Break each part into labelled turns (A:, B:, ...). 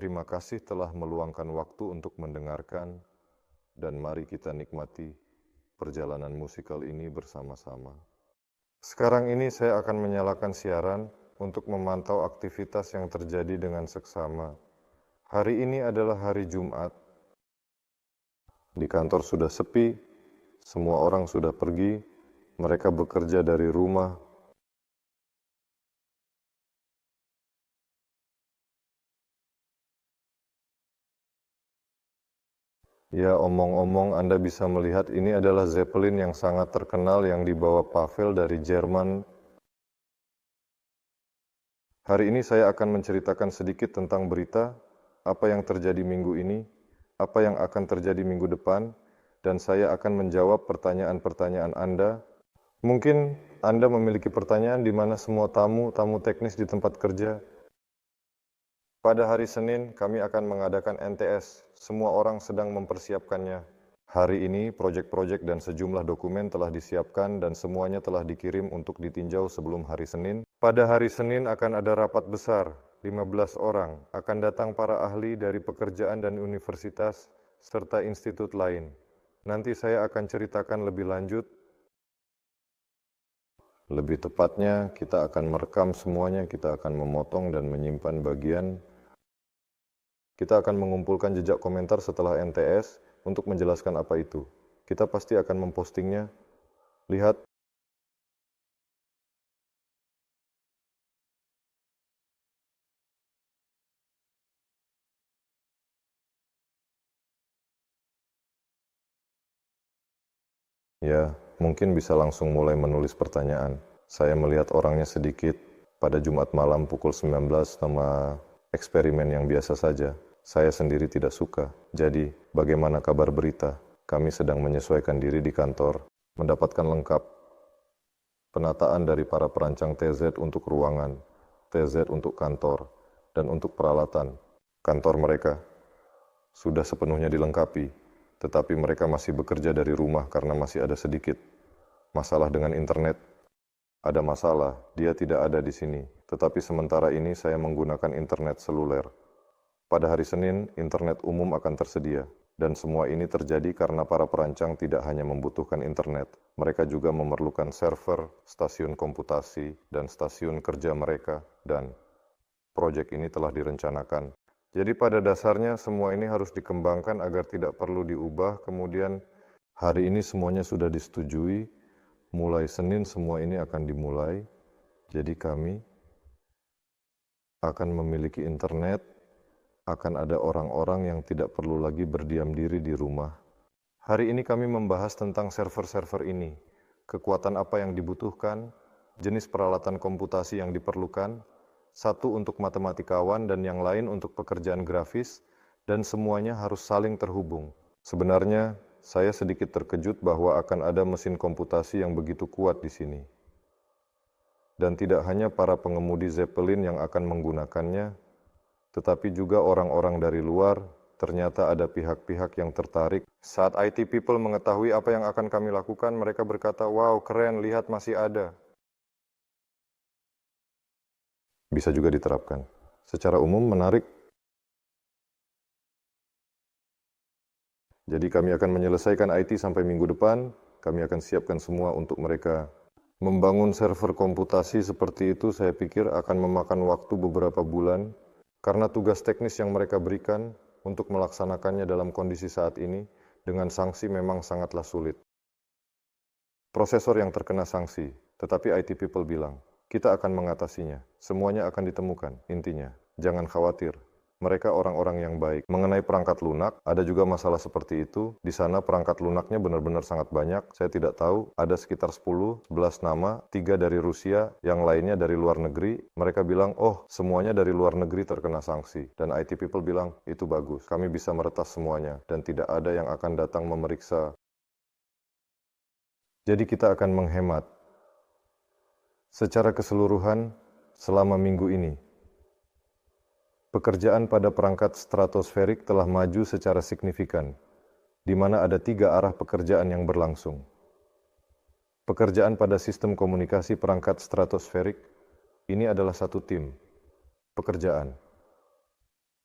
A: Terima kasih telah meluangkan waktu untuk mendengarkan, dan mari kita nikmati perjalanan musikal ini bersama-sama. Sekarang ini saya akan menyalakan siaran untuk memantau aktivitas yang terjadi dengan seksama. Hari ini adalah hari Jumat. Di kantor sudah sepi, semua orang sudah pergi, mereka bekerja dari rumah. Ya, omong-omong Anda bisa melihat ini adalah Zeppelin yang sangat terkenal yang dibawa Pavel dari Jerman. Hari ini saya akan menceritakan sedikit tentang berita, apa yang terjadi minggu ini, apa yang akan terjadi minggu depan, dan saya akan menjawab pertanyaan-pertanyaan Anda. Mungkin Anda memiliki pertanyaan di mana semua tamu teknis di tempat kerja. Pada hari Senin, kami akan mengadakan NTS. Semua orang sedang mempersiapkannya. Hari ini, proyek-proyek dan sejumlah dokumen telah disiapkan dan semuanya telah dikirim untuk ditinjau sebelum hari Senin. Pada hari Senin akan ada rapat besar, 15 orang. Akan datang para ahli dari pekerjaan dan universitas, serta institut lain. Nanti saya akan ceritakan lebih lanjut. Lebih tepatnya, kita akan merekam semuanya, kita akan memotong dan menyimpan bagian. Kita akan mengumpulkan jejak komentar setelah NTS untuk menjelaskan apa itu. Kita pasti akan mempostingnya. Lihat. Ya, mungkin bisa langsung mulai menulis pertanyaan. Saya melihat orangnya sedikit. Pada Jumat malam pukul 19 nama eksperimen yang biasa saja. Saya sendiri tidak suka. Jadi, bagaimana kabar berita? Kami sedang menyesuaikan diri di kantor, mendapatkan lengkap penataan dari para perancang TZ untuk ruangan, TZ untuk kantor, dan untuk peralatan. Kantor mereka sudah sepenuhnya dilengkapi, tetapi mereka masih bekerja dari rumah karena masih ada sedikit masalah dengan internet. Ada masalah, dia tidak ada di sini, tetapi sementara ini saya menggunakan internet seluler. Pada hari Senin, internet umum akan tersedia. Dan semua ini terjadi karena para perancang tidak hanya membutuhkan internet, mereka juga memerlukan server, stasiun komputasi, dan stasiun kerja mereka, dan proyek ini telah direncanakan. Jadi pada dasarnya semua ini harus dikembangkan agar tidak perlu diubah, kemudian hari ini semuanya sudah disetujui, mulai Senin semua ini akan dimulai, jadi kami akan memiliki internet, akan ada orang-orang yang tidak perlu lagi berdiam diri di rumah. Hari ini kami membahas tentang server-server ini, kekuatan apa yang dibutuhkan, jenis peralatan komputasi yang diperlukan, satu untuk matematikawan dan yang lain untuk pekerjaan grafis, dan semuanya harus saling terhubung. Sebenarnya, saya sedikit terkejut bahwa akan ada mesin komputasi yang begitu kuat di sini. Dan tidak hanya para pengemudi Zeppelin yang akan menggunakannya, tetapi juga orang-orang dari luar. Ternyata ada pihak-pihak yang tertarik. Saat IT people mengetahui apa yang akan kami lakukan, mereka berkata, "Wow, keren, lihat masih ada." Bisa juga diterapkan. Secara umum menarik. Jadi kami akan menyelesaikan IT sampai minggu depan. Kami akan siapkan semua untuk mereka. Membangun server komputasi seperti itu saya pikir akan memakan waktu beberapa bulan. Karena tugas teknis yang mereka berikan untuk melaksanakannya dalam kondisi saat ini, dengan sanksi memang sangatlah sulit. Prosesor yang terkena sanksi, tetapi IT people bilang, kita akan mengatasinya, semuanya akan ditemukan, intinya, jangan khawatir. Mereka orang-orang yang baik. Mengenai perangkat lunak, ada juga masalah seperti itu. Di sana perangkat lunaknya benar-benar sangat banyak. Saya tidak tahu, ada sekitar 10, 11 nama, 3 dari Rusia, yang lainnya dari luar negeri. Mereka bilang, oh semuanya dari luar negeri terkena sanksi. Dan IT people bilang, itu bagus. Kami bisa meretas semuanya. Dan tidak ada yang akan datang memeriksa. Jadi kita akan menghemat. Secara keseluruhan, selama minggu ini, pekerjaan pada perangkat stratosferik telah maju secara signifikan, di mana ada 3 arah pekerjaan yang berlangsung. Pekerjaan pada sistem komunikasi perangkat stratosferik, ini adalah satu tim pekerjaan.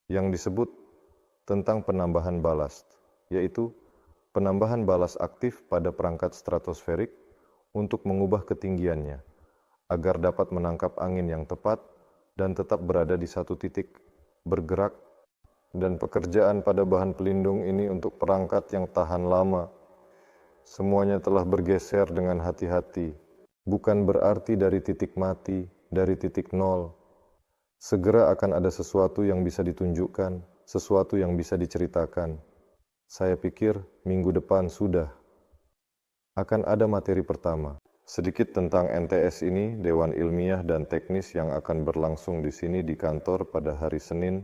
A: yang disebut tentang penambahan balast, yaitu penambahan balas aktif pada perangkat stratosferik untuk mengubah ketinggiannya, agar dapat menangkap angin yang tepat dan tetap berada di satu titik, bergerak, dan pekerjaan pada bahan pelindung ini untuk perangkat yang tahan lama. Semuanya telah bergeser dengan hati-hati, bukan berarti dari titik mati, dari titik nol. Segera akan ada sesuatu yang bisa ditunjukkan, sesuatu yang bisa diceritakan. Saya pikir minggu depan sudah akan ada materi pertama. Sedikit tentang NTS ini, Dewan Ilmiah dan Teknis yang akan berlangsung di sini di kantor pada hari Senin.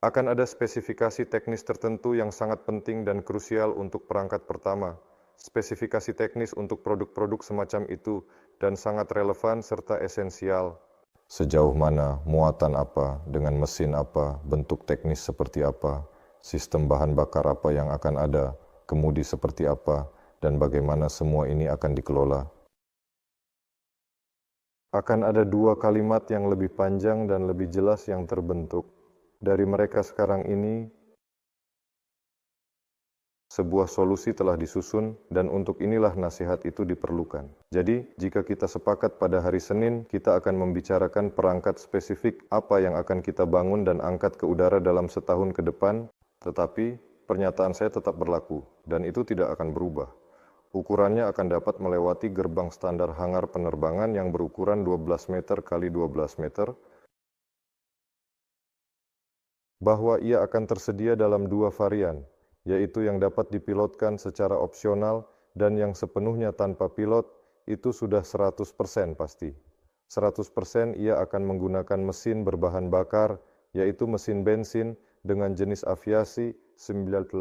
A: Akan ada spesifikasi teknis tertentu yang sangat penting dan krusial untuk perangkat pertama. Spesifikasi teknis untuk produk-produk semacam itu dan sangat relevan serta esensial. Sejauh mana, muatan apa, dengan mesin apa, bentuk teknis seperti apa, sistem bahan bakar apa yang akan ada, kemudi seperti apa, dan bagaimana semua ini akan dikelola. Akan ada dua kalimat yang lebih panjang dan lebih jelas yang terbentuk. Dari mereka sekarang ini, sebuah solusi telah disusun dan untuk inilah nasihat itu diperlukan. Jadi, jika kita sepakat pada hari Senin, kita akan membicarakan perangkat spesifik apa yang akan kita bangun dan angkat ke udara dalam setahun ke depan, tetapi pernyataan saya tetap berlaku dan itu tidak akan berubah. Ukurannya akan dapat melewati gerbang standar hangar penerbangan yang berukuran 12 meter kali 12 meter, bahwa ia akan tersedia dalam dua varian, yaitu yang dapat dipilotkan secara opsional dan yang sepenuhnya tanpa pilot, itu sudah 100% pasti. 100% ia akan menggunakan mesin berbahan bakar, yaitu mesin bensin dengan jenis aviasi 98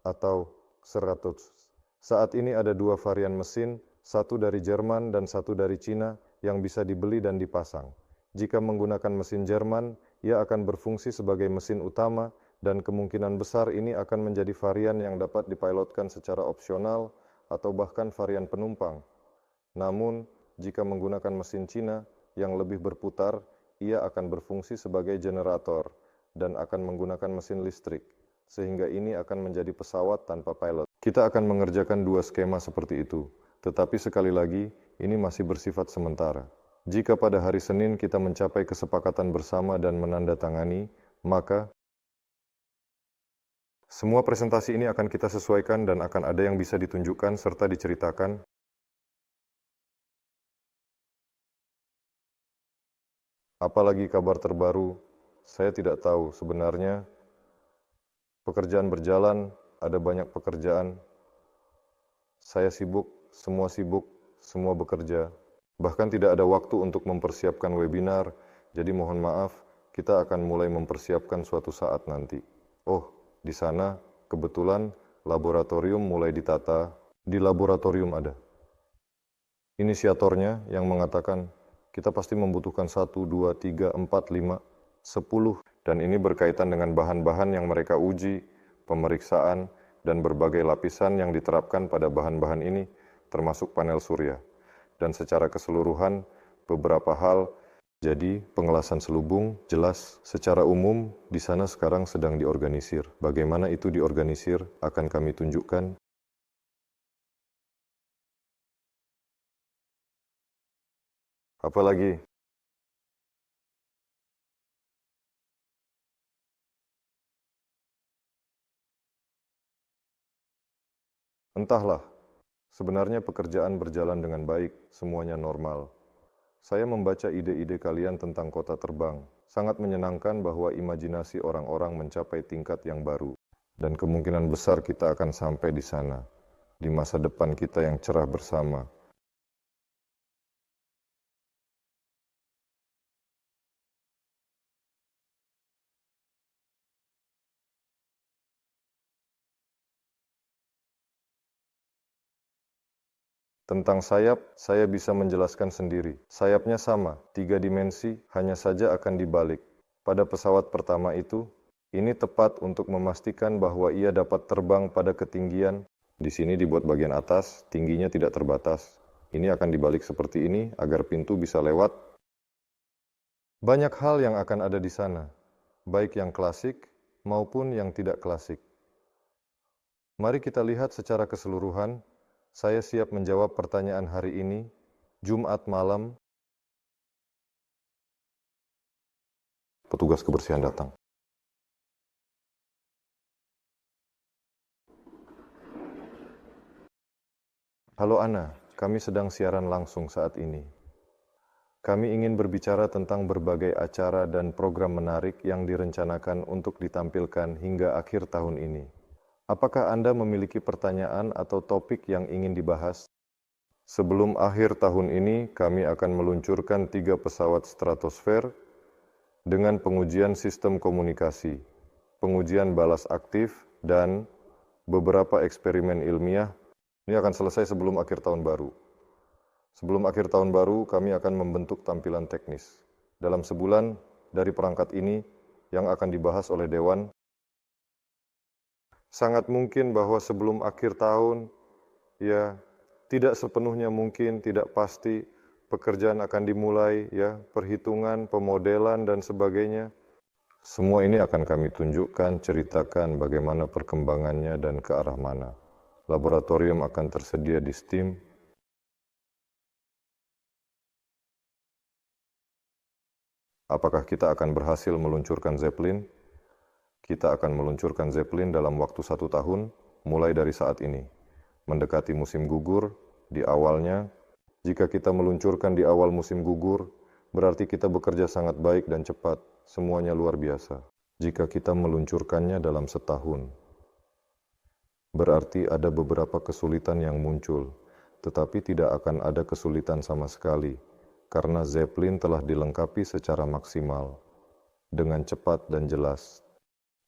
A: atau 100. Saat ini ada dua varian mesin, satu dari Jerman dan satu dari Cina yang bisa dibeli dan dipasang. Jika menggunakan mesin Jerman, ia akan berfungsi sebagai mesin utama dan kemungkinan besar ini akan menjadi varian yang dapat dipilotkan secara opsional atau bahkan varian penumpang. Namun, jika menggunakan mesin Cina yang lebih berputar, ia akan berfungsi sebagai generator dan akan menggunakan mesin listrik, sehingga ini akan menjadi pesawat tanpa pilot. Kita akan mengerjakan dua skema seperti itu, tetapi sekali lagi, ini masih bersifat sementara. Jika pada hari Senin kita mencapai kesepakatan bersama dan menandatangani, maka semua presentasi ini akan kita sesuaikan dan akan ada yang bisa ditunjukkan serta diceritakan. Apalagi kabar terbaru, saya tidak tahu sebenarnya. Pekerjaan berjalan, ada banyak pekerjaan. Saya sibuk, semua bekerja. Bahkan tidak ada waktu untuk mempersiapkan webinar, jadi mohon maaf, kita akan mulai mempersiapkan suatu saat nanti. Oh, di sana, kebetulan, laboratorium mulai ditata. Di laboratorium ada inisiatornya yang mengatakan, kita pasti membutuhkan 1, 2, 3, 4, 5, 10. Dan ini berkaitan dengan bahan-bahan yang mereka uji, pemeriksaan, dan berbagai lapisan yang diterapkan pada bahan-bahan ini, termasuk panel surya. Dan secara keseluruhan, beberapa hal. Jadi, pengelasan selubung, jelas, secara umum, di sana sekarang sedang diorganisir. Bagaimana itu diorganisir, akan kami tunjukkan. Apalagi? Entahlah, sebenarnya pekerjaan berjalan dengan baik, semuanya normal. Saya membaca ide-ide kalian tentang kota terbang. Sangat menyenangkan bahwa imajinasi orang-orang mencapai tingkat yang baru. Dan kemungkinan besar kita akan sampai di sana, di masa depan kita yang cerah bersama. Tentang sayap, saya bisa menjelaskan sendiri. Sayapnya sama, 3 dimensi, hanya saja akan dibalik. Pada pesawat pertama itu, ini tepat untuk memastikan bahwa ia dapat terbang pada ketinggian. Di sini dibuat bagian atas, tingginya tidak terbatas. Ini akan dibalik seperti ini agar pintu bisa lewat. Banyak hal yang akan ada di sana, baik yang klasik maupun yang tidak klasik. Mari kita lihat secara keseluruhan. Saya siap menjawab pertanyaan hari ini, Jumat malam. Petugas kebersihan datang. Halo Ana, kami sedang siaran langsung saat ini. Kami ingin berbicara tentang berbagai acara dan program menarik yang direncanakan untuk ditampilkan hingga akhir tahun ini. Apakah Anda memiliki pertanyaan atau topik yang ingin dibahas? Sebelum akhir tahun ini, kami akan meluncurkan 3 pesawat stratosfer dengan pengujian sistem komunikasi, pengujian balas aktif, dan beberapa eksperimen ilmiah. Ini akan selesai sebelum akhir tahun baru. Sebelum akhir tahun baru, kami akan membentuk tampilan teknis. Dalam sebulan dari perangkat ini yang akan dibahas oleh Dewan, sangat mungkin bahwa sebelum akhir tahun, ya, tidak sepenuhnya mungkin, tidak pasti, pekerjaan akan dimulai, ya, perhitungan, pemodelan, dan sebagainya. Semua ini akan kami tunjukkan, ceritakan bagaimana perkembangannya dan ke arah mana. Laboratorium akan tersedia di Steam. Apakah kita akan berhasil meluncurkan Zeppelin? Kita akan meluncurkan Zeppelin dalam waktu 1 tahun, mulai dari saat ini. Mendekati musim gugur, di awalnya, jika kita meluncurkan di awal musim gugur, berarti kita bekerja sangat baik dan cepat, semuanya luar biasa. Jika kita meluncurkannya dalam setahun, berarti ada beberapa kesulitan yang muncul, tetapi tidak akan ada kesulitan sama sekali, karena Zeppelin telah dilengkapi secara maksimal, dengan cepat dan jelas.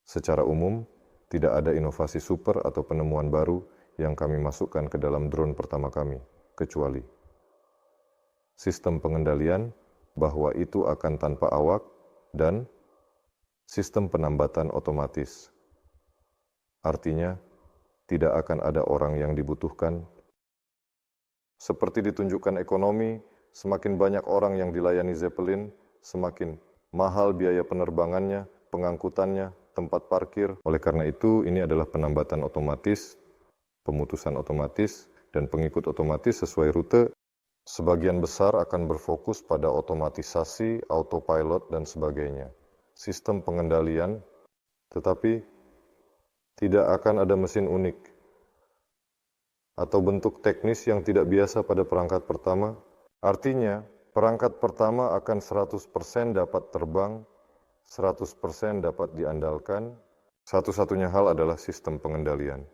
A: Secara umum, tidak ada inovasi super atau penemuan baru yang kami masukkan ke dalam drone pertama kami, kecuali sistem pengendalian, bahwa itu akan tanpa awak, dan sistem penambatan otomatis. Artinya, tidak akan ada orang yang dibutuhkan. Seperti ditunjukkan ekonomi, semakin banyak orang yang dilayani Zeppelin, semakin mahal biaya penerbangannya, pengangkutannya, tempat parkir. Oleh karena itu, ini adalah penambatan otomatis, pemutusan otomatis, dan pengikut otomatis sesuai rute. Sebagian besar akan berfokus pada otomatisasi, autopilot, dan sebagainya. Sistem pengendalian, tetapi tidak akan ada mesin unik atau bentuk teknis yang tidak biasa pada perangkat pertama. Artinya, perangkat pertama akan 100% dapat terbang, 100% dapat diandalkan. Satu-satunya hal adalah sistem pengendalian.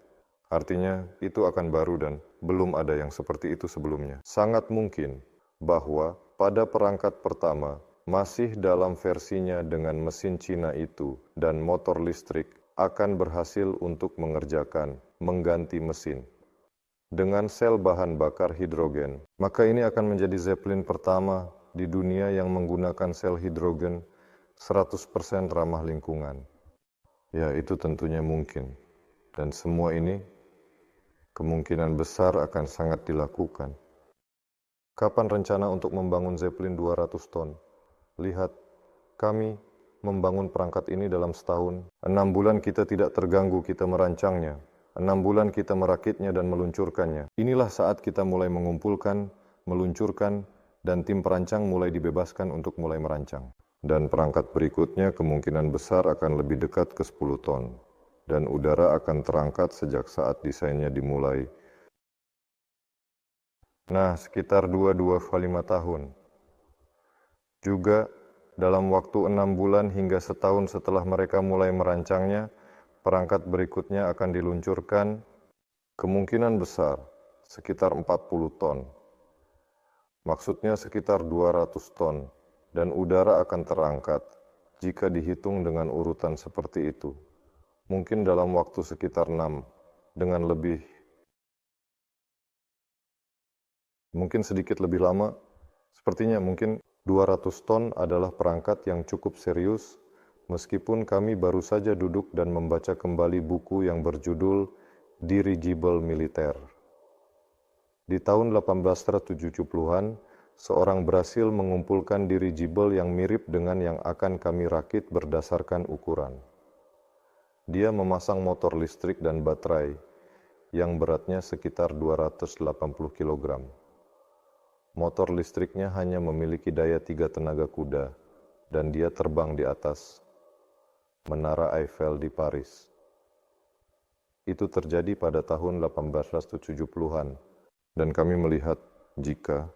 A: Artinya, itu akan baru dan belum ada yang seperti itu sebelumnya. Sangat mungkin bahwa pada perangkat pertama, masih dalam versinya dengan mesin Cina itu dan motor listrik, akan berhasil untuk mengerjakan, mengganti mesin dengan sel bahan bakar hidrogen. Maka ini akan menjadi Zeppelin pertama di dunia yang menggunakan sel hidrogen 100% ramah lingkungan. Ya, itu tentunya mungkin. Dan semua ini kemungkinan besar akan sangat dilakukan. Kapan rencana untuk membangun Zeppelin 200 ton? Lihat, kami membangun perangkat ini dalam setahun. 6 bulan kita tidak terganggu, kita merancangnya. 6 bulan kita merakitnya dan meluncurkannya. Inilah saat kita mulai mengumpulkan, meluncurkan, dan tim perancang mulai dibebaskan untuk mulai merancang. Dan perangkat berikutnya kemungkinan besar akan lebih dekat ke 10 ton. Dan udara akan terangkat sejak saat desainnya dimulai. Nah, sekitar 2-2,5 tahun. Juga dalam waktu 6 bulan hingga setahun setelah mereka mulai merancangnya, perangkat berikutnya akan diluncurkan, kemungkinan besar sekitar 40 ton. Maksudnya sekitar 200 ton, dan udara akan terangkat jika dihitung dengan urutan seperti itu. Mungkin dalam waktu sekitar 6, dengan lebih, mungkin sedikit lebih lama, sepertinya mungkin 200 ton adalah perangkat yang cukup serius, meskipun kami baru saja duduk dan membaca kembali buku yang berjudul Dirigible Militer. Di tahun 1870-an, Seorang berhasil mengumpulkan dirigible yang mirip dengan yang akan kami rakit berdasarkan ukuran. Dia memasang motor listrik dan baterai yang beratnya sekitar 280 kg. Motor listriknya hanya memiliki daya 3 tenaga kuda, dan dia terbang di atas Menara Eiffel di Paris. Itu terjadi pada tahun 1870-an, dan kami melihat jika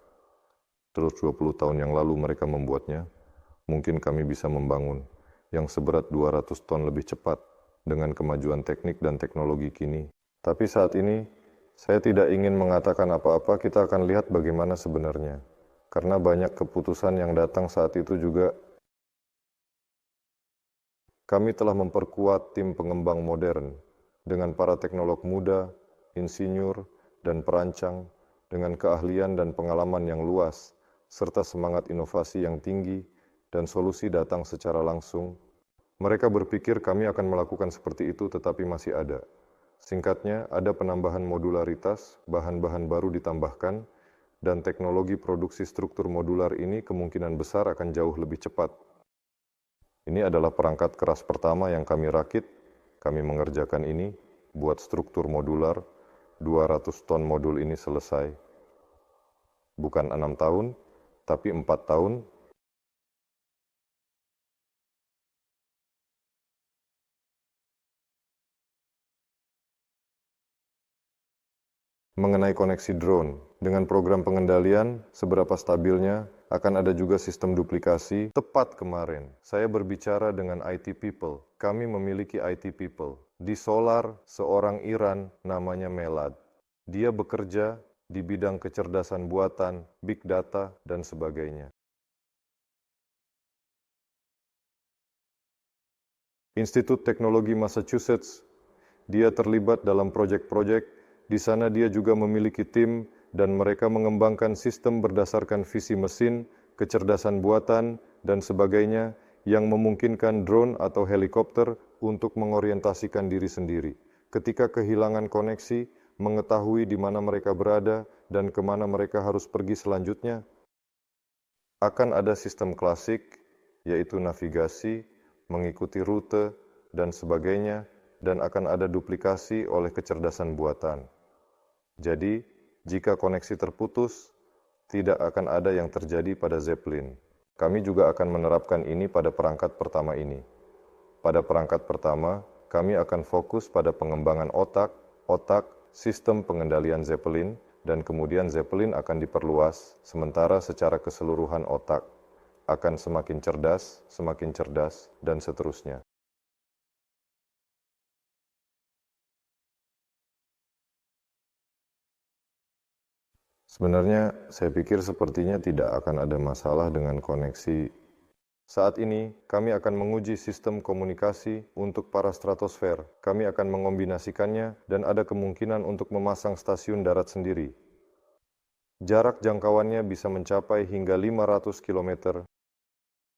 A: terus 20 tahun yang lalu mereka membuatnya, mungkin kami bisa membangun yang seberat 200 ton lebih cepat dengan kemajuan teknik dan teknologi kini. Tapi saat ini, saya tidak ingin mengatakan apa-apa, kita akan lihat bagaimana sebenarnya. Karena banyak keputusan yang datang saat itu juga. Kami telah memperkuat tim pengembang modern dengan para teknolog muda, insinyur, dan perancang dengan keahlian dan pengalaman yang luas, serta semangat inovasi yang tinggi dan solusi datang secara langsung. Mereka berpikir kami akan melakukan seperti itu tetapi masih ada. Singkatnya, ada penambahan modularitas, bahan-bahan baru ditambahkan, dan teknologi produksi struktur modular ini kemungkinan besar akan jauh lebih cepat. Ini adalah perangkat keras pertama yang kami rakit. Kami mengerjakan ini, buat struktur modular, 200 ton modul ini selesai. Bukan 6 tahun, tapi 4 tahun. Mengenai koneksi drone, dengan program pengendalian, seberapa stabilnya, akan ada juga sistem duplikasi. Tepat kemarin, saya berbicara dengan IT people. Kami memiliki IT people. Di Solar, seorang Iran namanya Melad. Dia bekerja di bidang kecerdasan buatan, big data, dan sebagainya. Institut Teknologi Massachusetts, dia terlibat dalam proyek-proyek. Di sana dia juga memiliki tim dan mereka mengembangkan sistem berdasarkan visi mesin, kecerdasan buatan, dan sebagainya yang memungkinkan drone atau helikopter untuk mengorientasikan diri sendiri. Ketika kehilangan koneksi, mengetahui di mana mereka berada dan kemana mereka harus pergi selanjutnya. Akan ada sistem klasik, yaitu navigasi, mengikuti rute, dan sebagainya, dan akan ada duplikasi oleh kecerdasan buatan. Jadi, jika koneksi terputus, tidak akan ada yang terjadi pada Zeppelin. Kami juga akan menerapkan ini pada perangkat pertama ini. Pada perangkat pertama, kami akan fokus pada pengembangan otak, sistem pengendalian Zeppelin, dan kemudian Zeppelin akan diperluas, sementara secara keseluruhan otak akan semakin cerdas, dan seterusnya. Sebenarnya, saya pikir sepertinya tidak akan ada masalah dengan koneksi. Saat ini, kami akan menguji sistem komunikasi untuk para stratosfer. Kami akan mengombinasikannya dan ada kemungkinan untuk memasang stasiun darat sendiri. Jarak jangkauannya bisa mencapai hingga 500 km.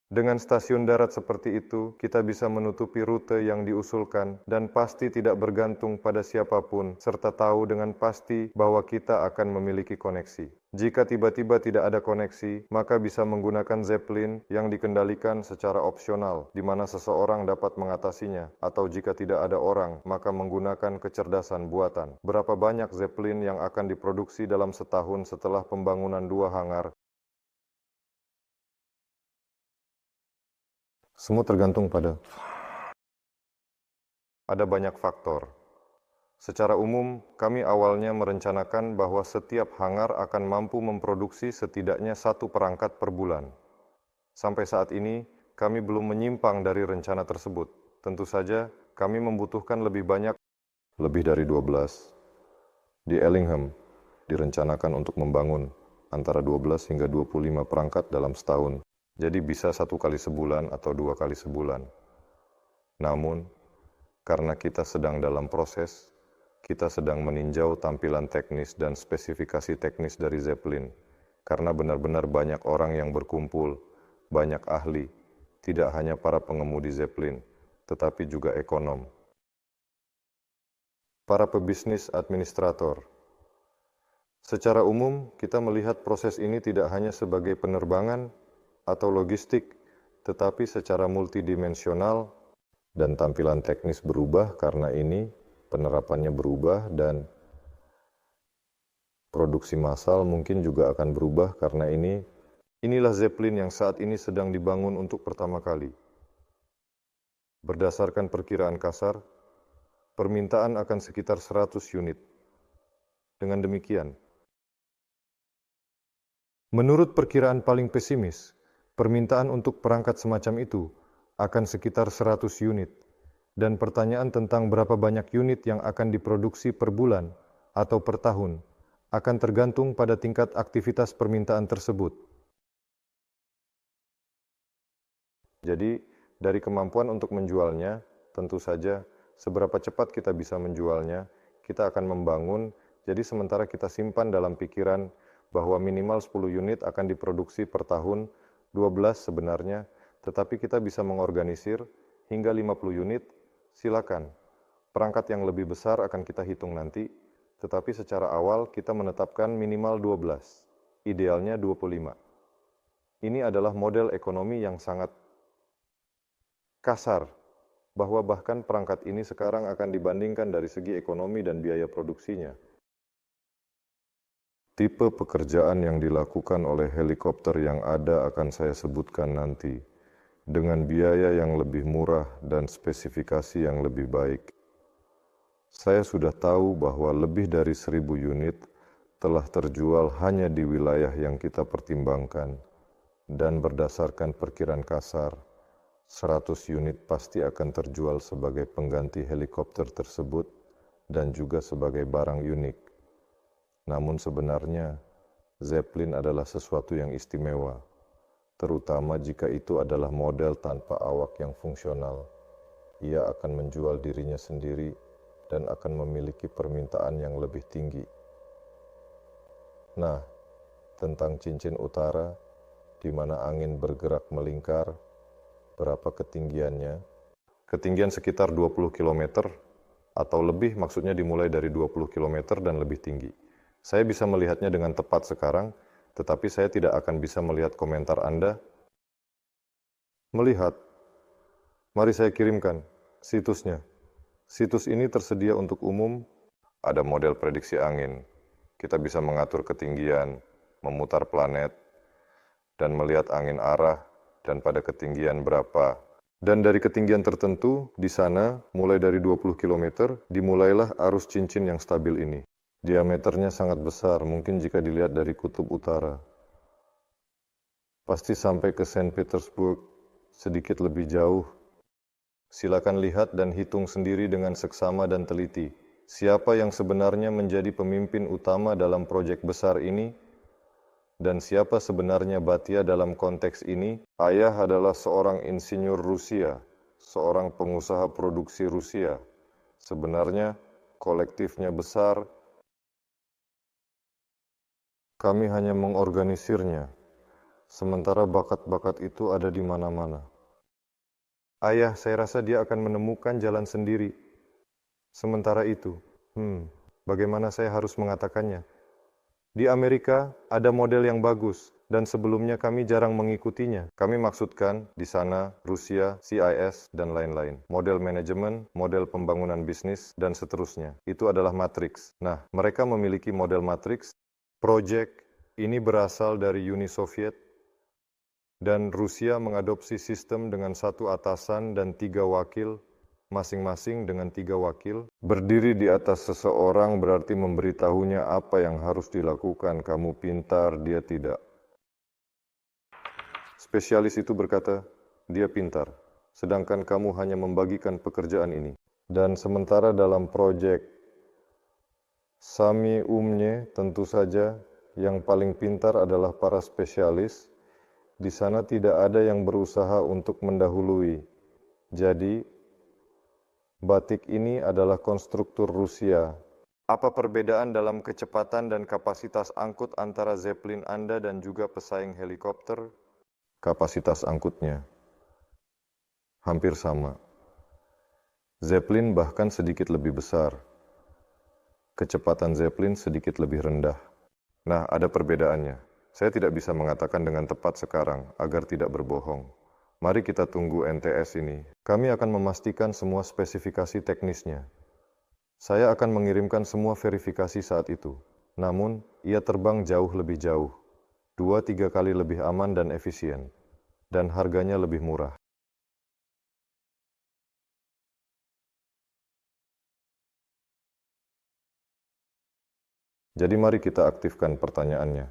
A: Dengan stasiun darat seperti itu, kita bisa menutupi rute yang diusulkan dan pasti tidak bergantung pada siapapun, serta tahu dengan pasti bahwa kita akan memiliki koneksi. Jika tiba-tiba tidak ada koneksi, maka bisa menggunakan Zeppelin yang dikendalikan secara opsional, di mana seseorang dapat mengatasinya, atau jika tidak ada orang, maka menggunakan kecerdasan buatan. Berapa banyak Zeppelin yang akan diproduksi dalam setahun setelah pembangunan 2 hangar? Semua tergantung pada ada banyak faktor. Secara umum, kami awalnya merencanakan bahwa setiap hangar akan mampu memproduksi setidaknya 1 perangkat per bulan. Sampai saat ini, kami belum menyimpang dari rencana tersebut. Tentu saja, kami membutuhkan lebih banyak, lebih dari 12. Di Ellingham, direncanakan untuk membangun antara 12 hingga 25 perangkat dalam setahun. Jadi bisa 1 kali sebulan atau 2 kali sebulan. Namun, karena kita sedang dalam proses, kita sedang meninjau tampilan teknis dan spesifikasi teknis dari Zeppelin. Karena benar-benar banyak orang yang berkumpul, banyak ahli, tidak hanya para pengemudi Zeppelin, tetapi juga ekonom. Para pebisnis administrator. Secara umum, kita melihat proses ini tidak hanya sebagai penerbangan atau logistik, tetapi secara multidimensional dan tampilan teknis berubah karena ini, penerapannya berubah dan produksi massal mungkin juga akan berubah karena ini. Inilah Zeppelin yang saat ini sedang dibangun untuk pertama kali. Berdasarkan perkiraan kasar, permintaan akan sekitar 100 unit. Dengan demikian, menurut perkiraan paling pesimis, permintaan untuk perangkat semacam itu akan sekitar 100 unit. Dan pertanyaan tentang berapa banyak unit yang akan diproduksi per bulan atau per tahun akan tergantung pada tingkat aktivitas permintaan tersebut. Jadi, dari kemampuan untuk menjualnya, tentu saja seberapa cepat kita bisa menjualnya, kita akan membangun. Jadi sementara kita simpan dalam pikiran bahwa minimal 10 unit akan diproduksi per tahun, 12 sebenarnya, tetapi kita bisa mengorganisir hingga 50 unit, silakan. Perangkat yang lebih besar akan kita hitung nanti, tetapi secara awal kita menetapkan minimal 12, idealnya 25. Ini adalah model ekonomi yang sangat kasar, bahwa bahkan perangkat ini sekarang akan dibandingkan dari segi ekonomi dan biaya produksinya. Tipe pekerjaan yang dilakukan oleh helikopter yang ada akan saya sebutkan nanti, dengan biaya yang lebih murah dan spesifikasi yang lebih baik. Saya sudah tahu bahwa lebih dari 1.000 unit telah terjual hanya di wilayah yang kita pertimbangkan, dan berdasarkan perkiraan kasar, 100 unit pasti akan terjual sebagai pengganti helikopter tersebut dan juga sebagai barang unik. Namun sebenarnya, Zeppelin adalah sesuatu yang istimewa, terutama jika itu adalah model tanpa awak yang fungsional. Ia akan menjual dirinya sendiri dan akan memiliki permintaan yang lebih tinggi. Nah, tentang cincin utara, di mana angin bergerak melingkar, berapa ketinggiannya? Ketinggian sekitar 20 km atau lebih, maksudnya dimulai dari 20 km dan lebih tinggi. Saya bisa melihatnya dengan tepat sekarang, tetapi saya tidak akan bisa melihat komentar Anda. Melihat, mari saya kirimkan situsnya. Situs ini tersedia untuk umum, ada model prediksi angin. Kita bisa mengatur ketinggian, memutar planet, dan melihat angin arah, dan pada ketinggian berapa. Dan dari ketinggian tertentu, di sana, mulai dari 20 km, dimulailah arus cincin yang stabil ini. Diameternya sangat besar, mungkin jika dilihat dari kutub utara. Pasti sampai ke Saint Petersburg, sedikit lebih jauh. Silakan lihat dan hitung sendiri dengan seksama dan teliti. Siapa yang sebenarnya menjadi pemimpin utama dalam proyek besar ini? Dan siapa sebenarnya Batia dalam konteks ini? Ayah adalah seorang insinyur Rusia, seorang pengusaha produksi Rusia. Sebenarnya, kolektifnya besar. Kami hanya mengorganisirnya, sementara bakat-bakat itu ada di mana-mana. Ayah, saya rasa dia akan menemukan jalan sendiri. Sementara itu, bagaimana saya harus mengatakannya? Di Amerika ada model yang bagus, dan sebelumnya kami jarang mengikutinya. Kami maksudkan di sana Rusia, CIS, dan lain-lain. Model manajemen, model pembangunan bisnis, dan seterusnya. Itu adalah matriks. Nah, mereka memiliki model matriks. Proyek ini berasal dari Uni Soviet, dan Rusia mengadopsi sistem dengan 1 atasan dan 3 wakil, masing-masing dengan 3 wakil. Berdiri di atas seseorang berarti memberitahunya apa yang harus dilakukan. Kamu pintar, dia tidak. Spesialis itu berkata, dia pintar, sedangkan kamu hanya membagikan pekerjaan ini. Dan sementara dalam proyek Sami Umnye, tentu saja yang paling pintar adalah para spesialis. Di sana tidak ada yang berusaha untuk mendahului. Jadi, batik ini adalah konstruktur Rusia. Apa perbedaan dalam kecepatan dan kapasitas angkut antara Zeppelin Anda dan juga pesaing helikopter? Kapasitas angkutnya hampir sama. Zeppelin bahkan sedikit lebih besar. Kecepatan Zeppelin sedikit lebih rendah. Nah, ada perbedaannya. Saya tidak bisa mengatakan dengan tepat sekarang agar tidak berbohong. Mari kita tunggu NTS ini. Kami akan memastikan semua spesifikasi teknisnya. Saya akan mengirimkan semua verifikasi saat itu. Namun, ia terbang jauh lebih jauh. 2-3 kali lebih aman dan efisien. Dan harganya lebih murah. Jadi mari kita aktifkan pertanyaannya.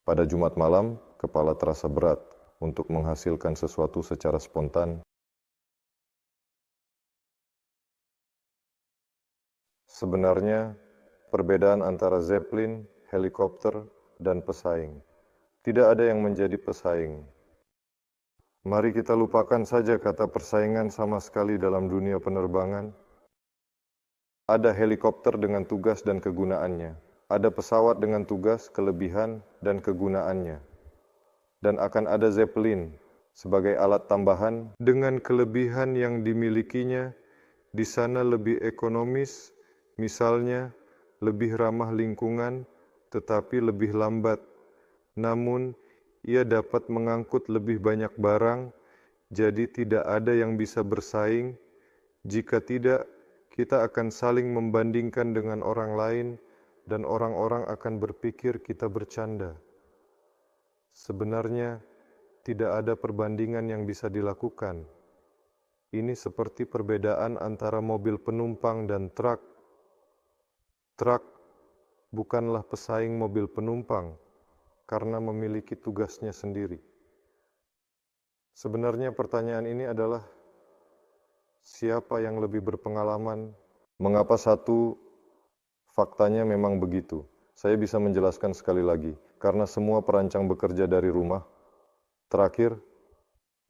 A: Pada Jumat malam, kepala terasa berat untuk menghasilkan sesuatu secara spontan. Sebenarnya, perbedaan antara Zeppelin, helikopter, dan pesaing. Tidak ada yang menjadi pesaing. Mari kita lupakan saja kata persaingan sama sekali dalam dunia penerbangan. Ada helikopter dengan tugas dan kegunaannya. Ada pesawat dengan tugas, kelebihan, dan kegunaannya. Dan akan ada Zeppelin sebagai alat tambahan dengan kelebihan yang dimilikinya. Di sana lebih ekonomis, misalnya lebih ramah lingkungan, tetapi lebih lambat. Namun, ia dapat mengangkut lebih banyak barang, jadi tidak ada yang bisa bersaing. Jika tidak, kita akan saling membandingkan dengan orang lain, dan orang-orang akan berpikir kita bercanda. Sebenarnya, tidak ada perbandingan yang bisa dilakukan. Ini seperti perbedaan antara mobil penumpang dan truk. Truk bukanlah pesaing mobil penumpang, karena memiliki tugasnya sendiri. Sebenarnya pertanyaan ini adalah, siapa yang lebih berpengalaman? Mengapa satu? Faktanya memang begitu. Saya bisa menjelaskan sekali lagi, karena semua perancang bekerja dari rumah. Terakhir,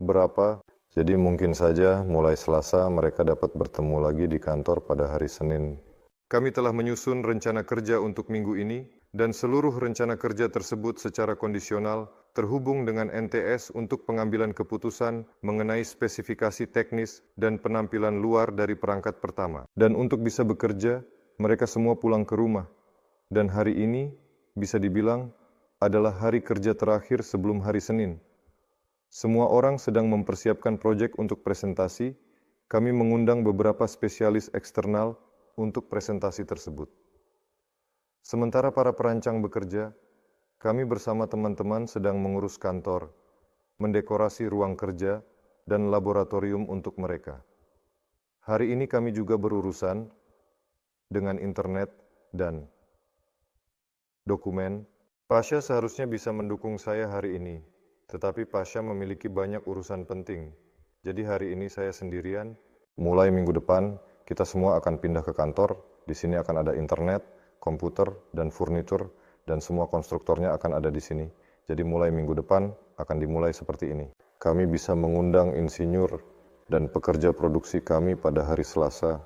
A: berapa? Jadi mungkin saja mulai Selasa mereka dapat bertemu lagi di kantor pada hari Senin. Kami telah menyusun rencana kerja untuk minggu ini, dan seluruh rencana kerja tersebut secara kondisional terhubung dengan NTS untuk pengambilan keputusan mengenai spesifikasi teknis dan penampilan luar dari perangkat pertama. Dan untuk bisa bekerja, mereka semua pulang ke rumah. Dan hari ini, bisa dibilang, adalah hari kerja terakhir sebelum hari Senin. Semua orang sedang mempersiapkan proyek untuk presentasi. Kami mengundang beberapa spesialis eksternal untuk presentasi tersebut. Sementara para perancang bekerja, kami bersama teman-teman sedang mengurus kantor, mendekorasi ruang kerja, dan laboratorium untuk mereka. Hari ini kami juga berurusan dengan internet dan dokumen. Pasha seharusnya bisa mendukung saya hari ini, tetapi Pasha memiliki banyak urusan penting. Jadi hari ini saya sendirian. Mulai minggu depan, kita semua akan pindah ke kantor. Di sini akan ada internet, komputer, dan furnitur, dan semua konstruktornya akan ada di sini. Jadi mulai minggu depan akan dimulai seperti ini. Kami bisa mengundang insinyur dan pekerja produksi kami pada hari Selasa.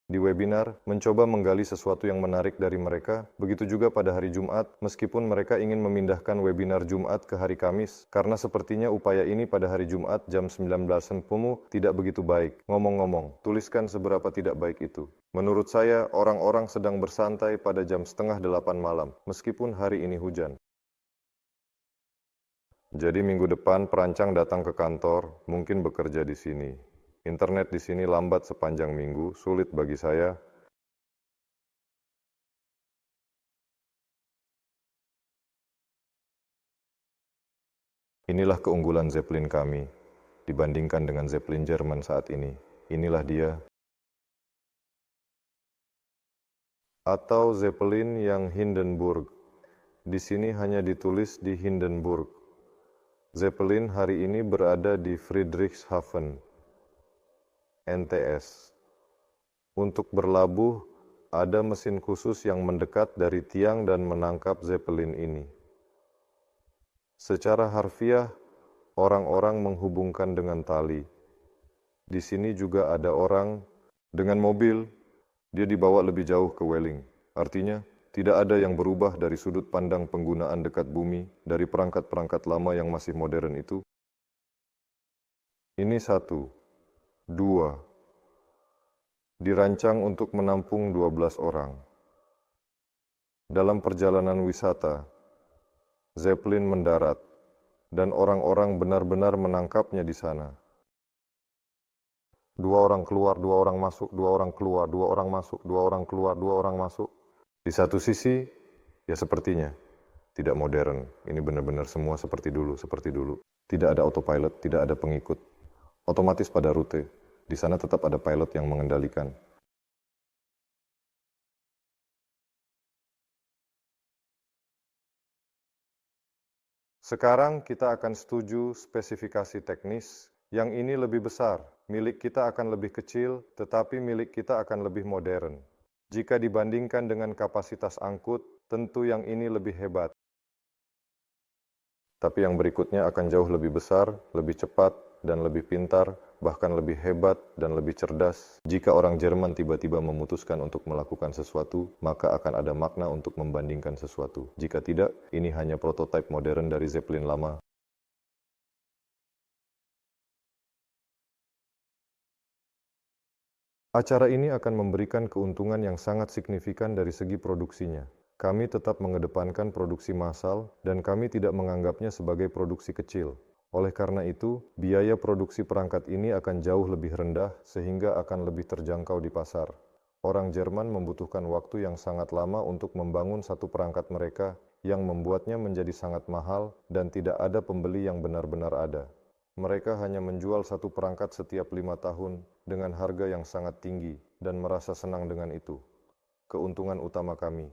A: Di webinar, mencoba menggali sesuatu yang menarik dari mereka, begitu juga pada hari Jumat, meskipun mereka ingin memindahkan webinar Jumat ke hari Kamis, karena sepertinya upaya ini pada hari Jumat jam 19.00 tidak begitu baik. Ngomong-ngomong, tuliskan seberapa tidak baik itu. Menurut saya, orang-orang sedang bersantai pada jam 7:30 malam, meskipun hari ini hujan. Jadi minggu depan perancang datang ke kantor, mungkin bekerja di sini. Internet di sini lambat sepanjang minggu, sulit bagi saya. Inilah keunggulan Zeppelin kami, dibandingkan dengan Zeppelin Jerman saat ini. Inilah dia. Atau Zeppelin yang Hindenburg. Di sini hanya ditulis di Hindenburg. Zeppelin hari ini berada di Friedrichshafen, NTS. Untuk berlabuh, ada mesin khusus yang mendekat dari tiang dan menangkap Zeppelin ini. Secara harfiah, orang-orang menghubungkan dengan tali. Di sini juga ada orang dengan mobil, dia dibawa lebih jauh ke Welling. Artinya, tidak ada yang berubah dari sudut pandang penggunaan dekat bumi dari perangkat-perangkat lama yang masih modern itu. Ini 1, 2. Dirancang untuk menampung 12 orang. Dalam perjalanan wisata, Zeppelin mendarat, dan orang-orang benar-benar menangkapnya di sana. Dua orang keluar, dua orang masuk, dua orang keluar, dua orang masuk, dua orang keluar, dua orang masuk. Di satu sisi, ya sepertinya, tidak modern. Ini benar-benar semua seperti dulu, seperti dulu. Tidak ada autopilot, tidak ada pengikut. Otomatis pada rute. Di sana tetap ada pilot yang mengendalikan. Sekarang kita akan setuju spesifikasi teknis. Yang ini lebih besar, milik kita akan lebih kecil, tetapi milik kita akan lebih modern. Jika dibandingkan dengan kapasitas angkut, tentu yang ini lebih hebat. Tapi yang berikutnya akan jauh lebih besar, lebih cepat, dan lebih pintar, bahkan lebih hebat dan lebih cerdas. Jika orang Jerman tiba-tiba memutuskan untuk melakukan sesuatu, maka akan ada makna untuk membandingkan sesuatu. Jika tidak, ini hanya prototipe modern dari Zeppelin lama. Acara ini akan memberikan keuntungan yang sangat signifikan dari segi produksinya. Kami tetap mengedepankan produksi massal, dan kami tidak menganggapnya sebagai produksi kecil. Oleh karena itu, biaya produksi perangkat ini akan jauh lebih rendah sehingga akan lebih terjangkau di pasar. Orang Jerman membutuhkan waktu yang sangat lama untuk membangun satu perangkat mereka yang membuatnya menjadi sangat mahal dan tidak ada pembeli yang benar-benar ada. Mereka hanya menjual satu perangkat setiap 5 tahun dengan harga yang sangat tinggi dan merasa senang dengan itu. Keuntungan utama kami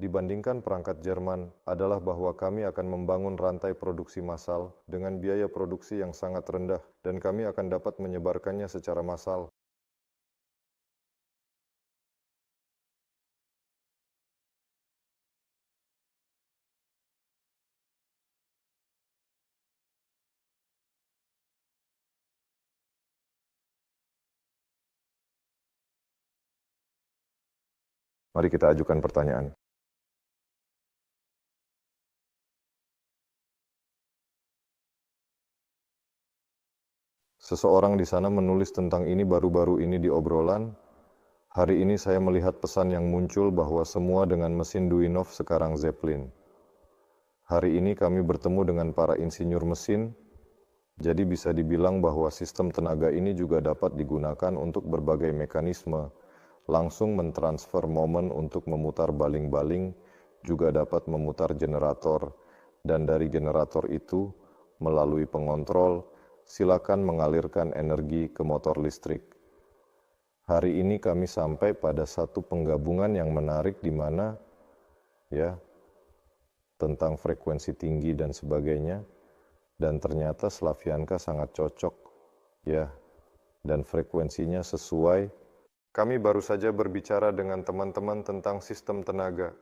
A: dibandingkan perangkat Jerman adalah bahwa kami akan membangun rantai produksi massal dengan biaya produksi yang sangat rendah dan kami akan dapat menyebarkannya secara massal. Mari kita ajukan pertanyaan. Seseorang di sana menulis tentang ini baru-baru ini di obrolan. Hari ini saya melihat pesan yang muncul bahwa semua dengan mesin Duyunov sekarang Zeppelin. Hari ini kami bertemu dengan para insinyur mesin, jadi bisa dibilang bahwa sistem tenaga ini juga dapat digunakan untuk berbagai mekanisme, langsung mentransfer momen untuk memutar baling-baling, juga dapat memutar generator, dan dari generator itu, melalui pengontrol, silakan mengalirkan energi ke motor listrik. Hari ini kami sampai pada satu penggabungan yang menarik di mana tentang frekuensi tinggi dan sebagainya, dan ternyata Slavianka sangat cocok dan frekuensinya sesuai. Kami baru saja berbicara dengan teman-teman tentang sistem tenaga.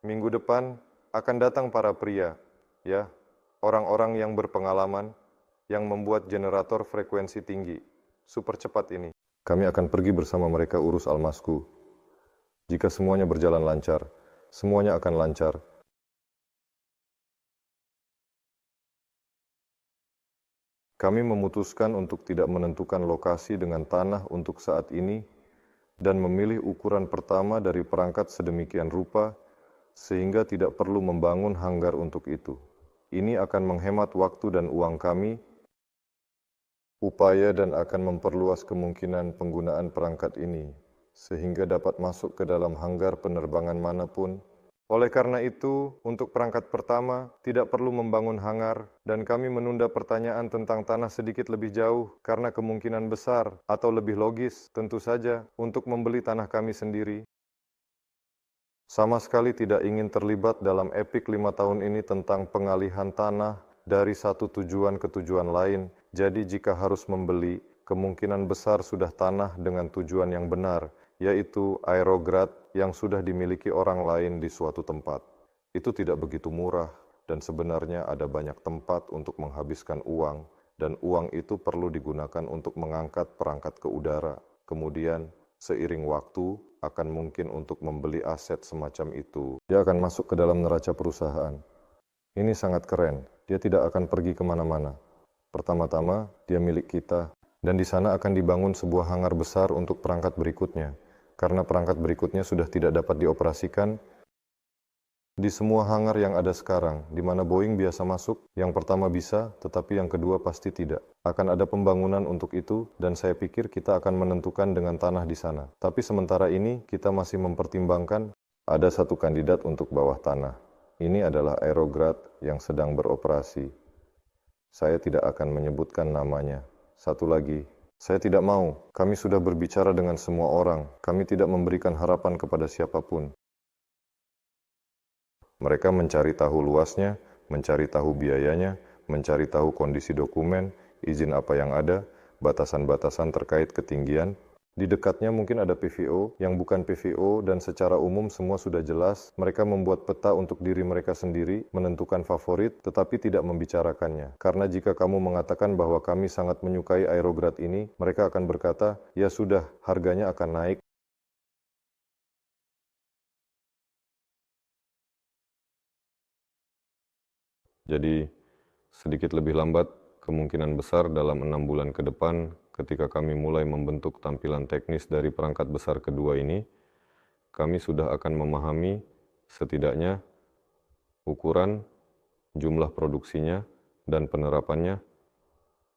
A: Minggu depan akan datang para pria, orang-orang yang berpengalaman, yang membuat generator frekuensi tinggi, super cepat ini. Kami akan pergi bersama mereka urus almasku. Jika semuanya berjalan lancar, semuanya akan lancar. Kami memutuskan untuk tidak menentukan lokasi dengan tanah untuk saat ini, dan memilih ukuran pertama dari perangkat sedemikian rupa, sehingga tidak perlu membangun hanggar untuk itu. Ini akan menghemat waktu dan uang kami, upaya dan akan memperluas kemungkinan penggunaan perangkat ini, sehingga dapat masuk ke dalam hanggar penerbangan manapun. Oleh karena itu, untuk perangkat pertama, tidak perlu membangun hanggar, dan kami menunda pertanyaan tentang tanah sedikit lebih jauh, karena kemungkinan besar, atau lebih logis, tentu saja, untuk membeli tanah kami sendiri. Sama sekali tidak ingin terlibat dalam epik 5 tahun ini tentang pengalihan tanah dari satu tujuan ke tujuan lain. Jadi jika harus membeli, kemungkinan besar sudah tanah dengan tujuan yang benar, yaitu aerograd yang sudah dimiliki orang lain di suatu tempat. Itu tidak begitu murah, dan sebenarnya ada banyak tempat untuk menghabiskan uang, dan uang itu perlu digunakan untuk mengangkat perangkat ke udara. Kemudian, seiring waktu, akan mungkin untuk membeli aset semacam itu. Dia akan masuk ke dalam neraca perusahaan. Ini sangat keren, dia tidak akan pergi kemana-mana. Pertama-tama, dia milik kita, dan di sana akan dibangun sebuah hanggar besar untuk perangkat berikutnya. karena perangkat berikutnya sudah tidak dapat dioperasikan. Di semua hangar yang ada sekarang, di mana Boeing biasa masuk, yang pertama bisa, tetapi yang kedua pasti tidak. Akan ada pembangunan untuk itu, dan saya pikir kita akan menentukan dengan tanah di sana. Tapi sementara ini, kita masih mempertimbangkan ada satu kandidat untuk bawah tanah. Ini adalah Aerograd yang sedang beroperasi. Saya tidak akan menyebutkan namanya. Satu lagi, saya tidak mau. Kami sudah berbicara dengan semua orang. Kami tidak memberikan harapan kepada siapapun. Mereka mencari tahu luasnya, mencari tahu biayanya, mencari tahu kondisi dokumen, izin apa yang ada, batasan-batasan terkait ketinggian. Di dekatnya mungkin ada PVO, yang bukan PVO, dan secara umum semua sudah jelas. Mereka membuat peta untuk diri mereka sendiri, menentukan favorit, tetapi tidak membicarakannya. Karena jika kamu mengatakan bahwa kami sangat menyukai Aerograd ini, mereka akan berkata, ya sudah, harganya akan naik. Jadi, sedikit lebih lambat, kemungkinan besar dalam 6 bulan ke depan, ketika kami mulai membentuk tampilan teknis dari perangkat besar kedua ini, kami sudah akan memahami setidaknya ukuran, jumlah produksinya, dan penerapannya.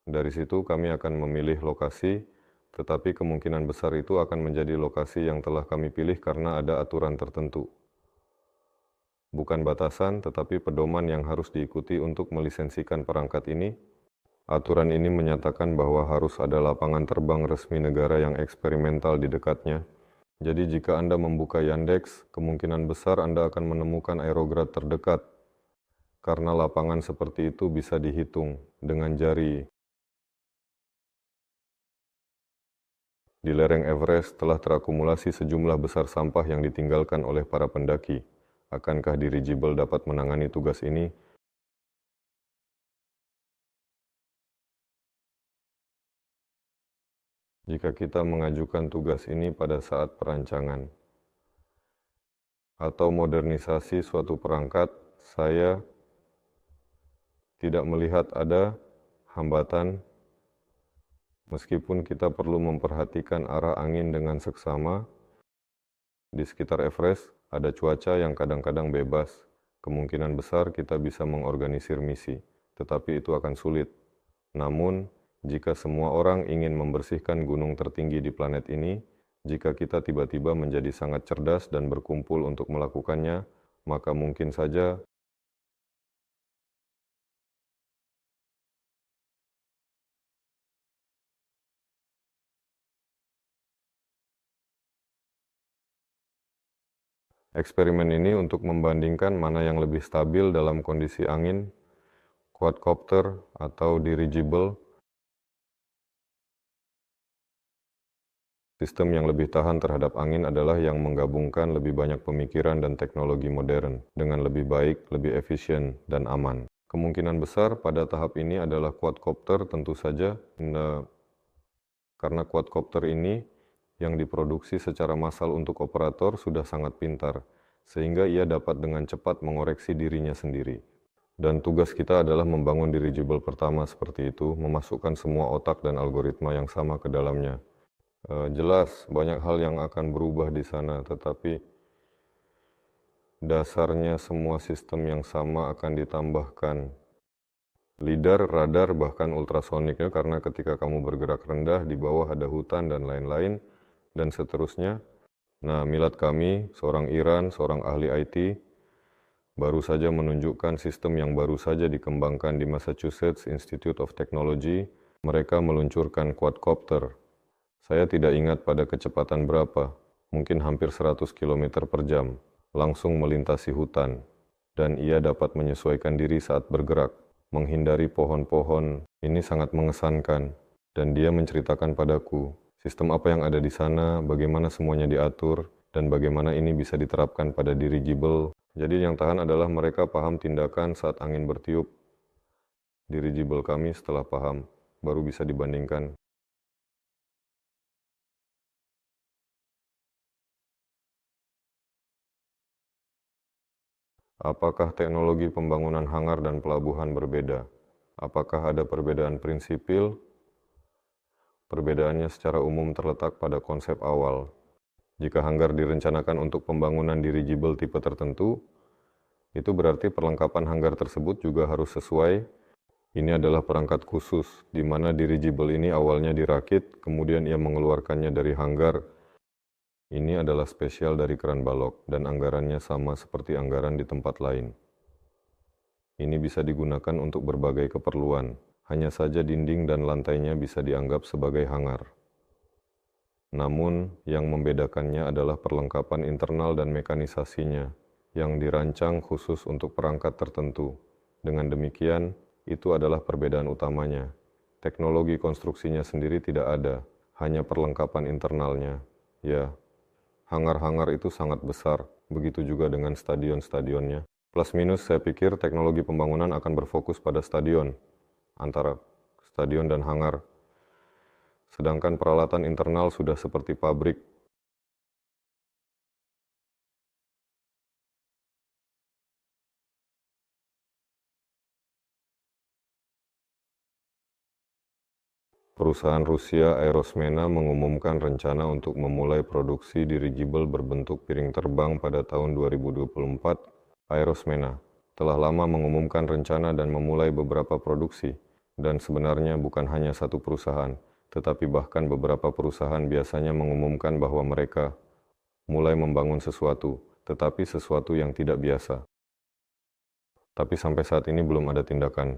A: Dari situ kami akan memilih lokasi, tetapi kemungkinan besar itu akan menjadi lokasi yang telah kami pilih karena ada aturan tertentu. Bukan batasan, tetapi pedoman yang harus diikuti untuk melisensikan perangkat ini. Aturan ini menyatakan bahwa harus ada lapangan terbang resmi negara yang eksperimental di dekatnya. Jadi jika Anda membuka Yandex, kemungkinan besar Anda akan menemukan Aerograd terdekat, karena lapangan seperti itu bisa dihitung dengan jari. Di lereng Everest telah terakumulasi sejumlah besar sampah yang ditinggalkan oleh para pendaki. Akankah dirigible dapat menangani tugas ini? Jika kita mengajukan tugas ini pada saat perancangan atau modernisasi suatu perangkat, saya tidak melihat ada hambatan meskipun kita perlu memperhatikan arah angin dengan seksama. Di sekitar Everest ada cuaca yang kadang-kadang bebas. Kemungkinan besar kita bisa mengorganisir misi, tetapi itu akan sulit. Namun, jika semua orang ingin membersihkan gunung tertinggi di planet ini, jika kita tiba-tiba menjadi sangat cerdas dan berkumpul untuk melakukannya, maka mungkin saja eksperimen ini untuk membandingkan mana yang lebih stabil dalam kondisi angin, quadcopter atau dirigible. Sistem yang lebih tahan terhadap angin adalah yang menggabungkan lebih banyak pemikiran dan teknologi modern dengan lebih baik, lebih efisien, dan aman. Kemungkinan besar pada tahap ini adalah quadcopter tentu saja, karena quadcopter ini yang diproduksi secara massal untuk operator sudah sangat pintar, sehingga ia dapat dengan cepat mengoreksi dirinya sendiri. Dan tugas kita adalah membangun dirigible pertama seperti itu, memasukkan semua otak dan algoritma yang sama ke dalamnya. Jelas banyak hal yang akan berubah di sana, tetapi dasarnya semua sistem yang sama akan ditambahkan. Lidar, radar, bahkan ultrasoniknya, karena ketika kamu bergerak rendah, di bawah ada hutan dan lain-lain, dan seterusnya. Nah, Milad kami, seorang Iran, seorang ahli IT, baru saja menunjukkan sistem yang baru saja dikembangkan di Massachusetts Institute of Technology. Mereka meluncurkan quadcopter. Saya tidak ingat pada kecepatan berapa, mungkin hampir 100 km per jam, langsung melintasi hutan. Dan ia dapat menyesuaikan diri saat bergerak, menghindari pohon-pohon. Ini sangat mengesankan. Dan dia menceritakan padaku, sistem apa yang ada di sana, bagaimana semuanya diatur, dan bagaimana ini bisa diterapkan pada dirigible. Jadi yang tahan adalah mereka paham tindakan saat angin bertiup. Dirigible kami setelah paham, baru bisa dibandingkan. Apakah teknologi pembangunan hangar dan pelabuhan berbeda? Apakah ada perbedaan prinsipil? Perbedaannya secara umum terletak pada konsep awal. Jika hanggar direncanakan untuk pembangunan dirigible tipe tertentu, itu berarti perlengkapan hanggar tersebut juga harus sesuai. Ini adalah perangkat khusus, di mana dirigible ini awalnya dirakit, kemudian ia mengeluarkannya dari hanggar. Ini adalah spesial dari keran balok, dan anggarannya sama seperti anggaran di tempat lain. Ini bisa digunakan untuk berbagai keperluan, hanya saja dinding dan lantainya bisa dianggap sebagai hangar. Namun, yang membedakannya adalah perlengkapan internal dan mekanisasinya, yang dirancang khusus untuk perangkat tertentu. Dengan demikian, itu adalah perbedaan utamanya. Teknologi konstruksinya sendiri tidak ada, hanya perlengkapan internalnya. Ya, hangar-hangar itu sangat besar, begitu juga dengan stadion-stadionnya. Plus minus, saya pikir teknologi pembangunan akan berfokus pada stadion, antara stadion dan hangar. Sedangkan peralatan internal sudah seperti pabrik. Perusahaan Rusia Aerosmena mengumumkan rencana untuk memulai produksi dirigible berbentuk piring terbang pada tahun 2024. Aerosmena telah lama mengumumkan rencana dan memulai beberapa produksi, dan sebenarnya bukan hanya satu perusahaan, tetapi bahkan beberapa perusahaan biasanya mengumumkan bahwa mereka mulai membangun sesuatu, tetapi sesuatu yang tidak biasa. Tapi sampai saat ini belum ada tindakan.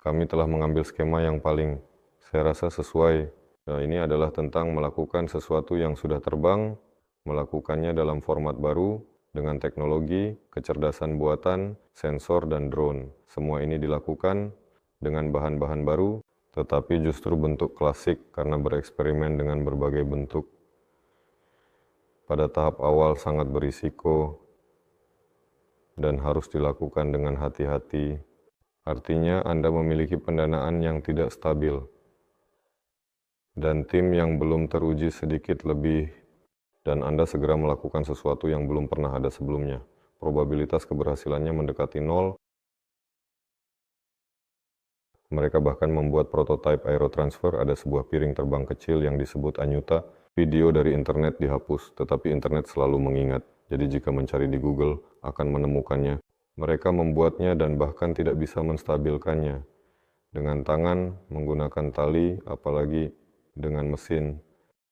A: Kami telah mengambil skema yang paling saya rasa sesuai. Ini adalah tentang melakukan sesuatu yang sudah terbang, melakukannya dalam format baru, dengan teknologi, kecerdasan buatan, sensor, dan drone. Semua ini dilakukan dengan bahan-bahan baru, tetapi justru bentuk klasik karena bereksperimen dengan berbagai bentuk. Pada tahap awal sangat berisiko dan harus dilakukan dengan hati-hati. Artinya Anda memiliki pendanaan yang tidak stabil dan tim yang belum teruji sedikit lebih, dan Anda segera melakukan sesuatu yang belum pernah ada sebelumnya. Probabilitas keberhasilannya mendekati nol. Mereka bahkan membuat prototipe aerotransfer, ada sebuah piring terbang kecil yang disebut Anyuta. Video dari internet dihapus, tetapi internet selalu mengingat. Jadi jika mencari di Google, akan menemukannya. Mereka membuatnya dan bahkan tidak bisa menstabilkannya. Dengan tangan, menggunakan tali, apalagi dengan mesin.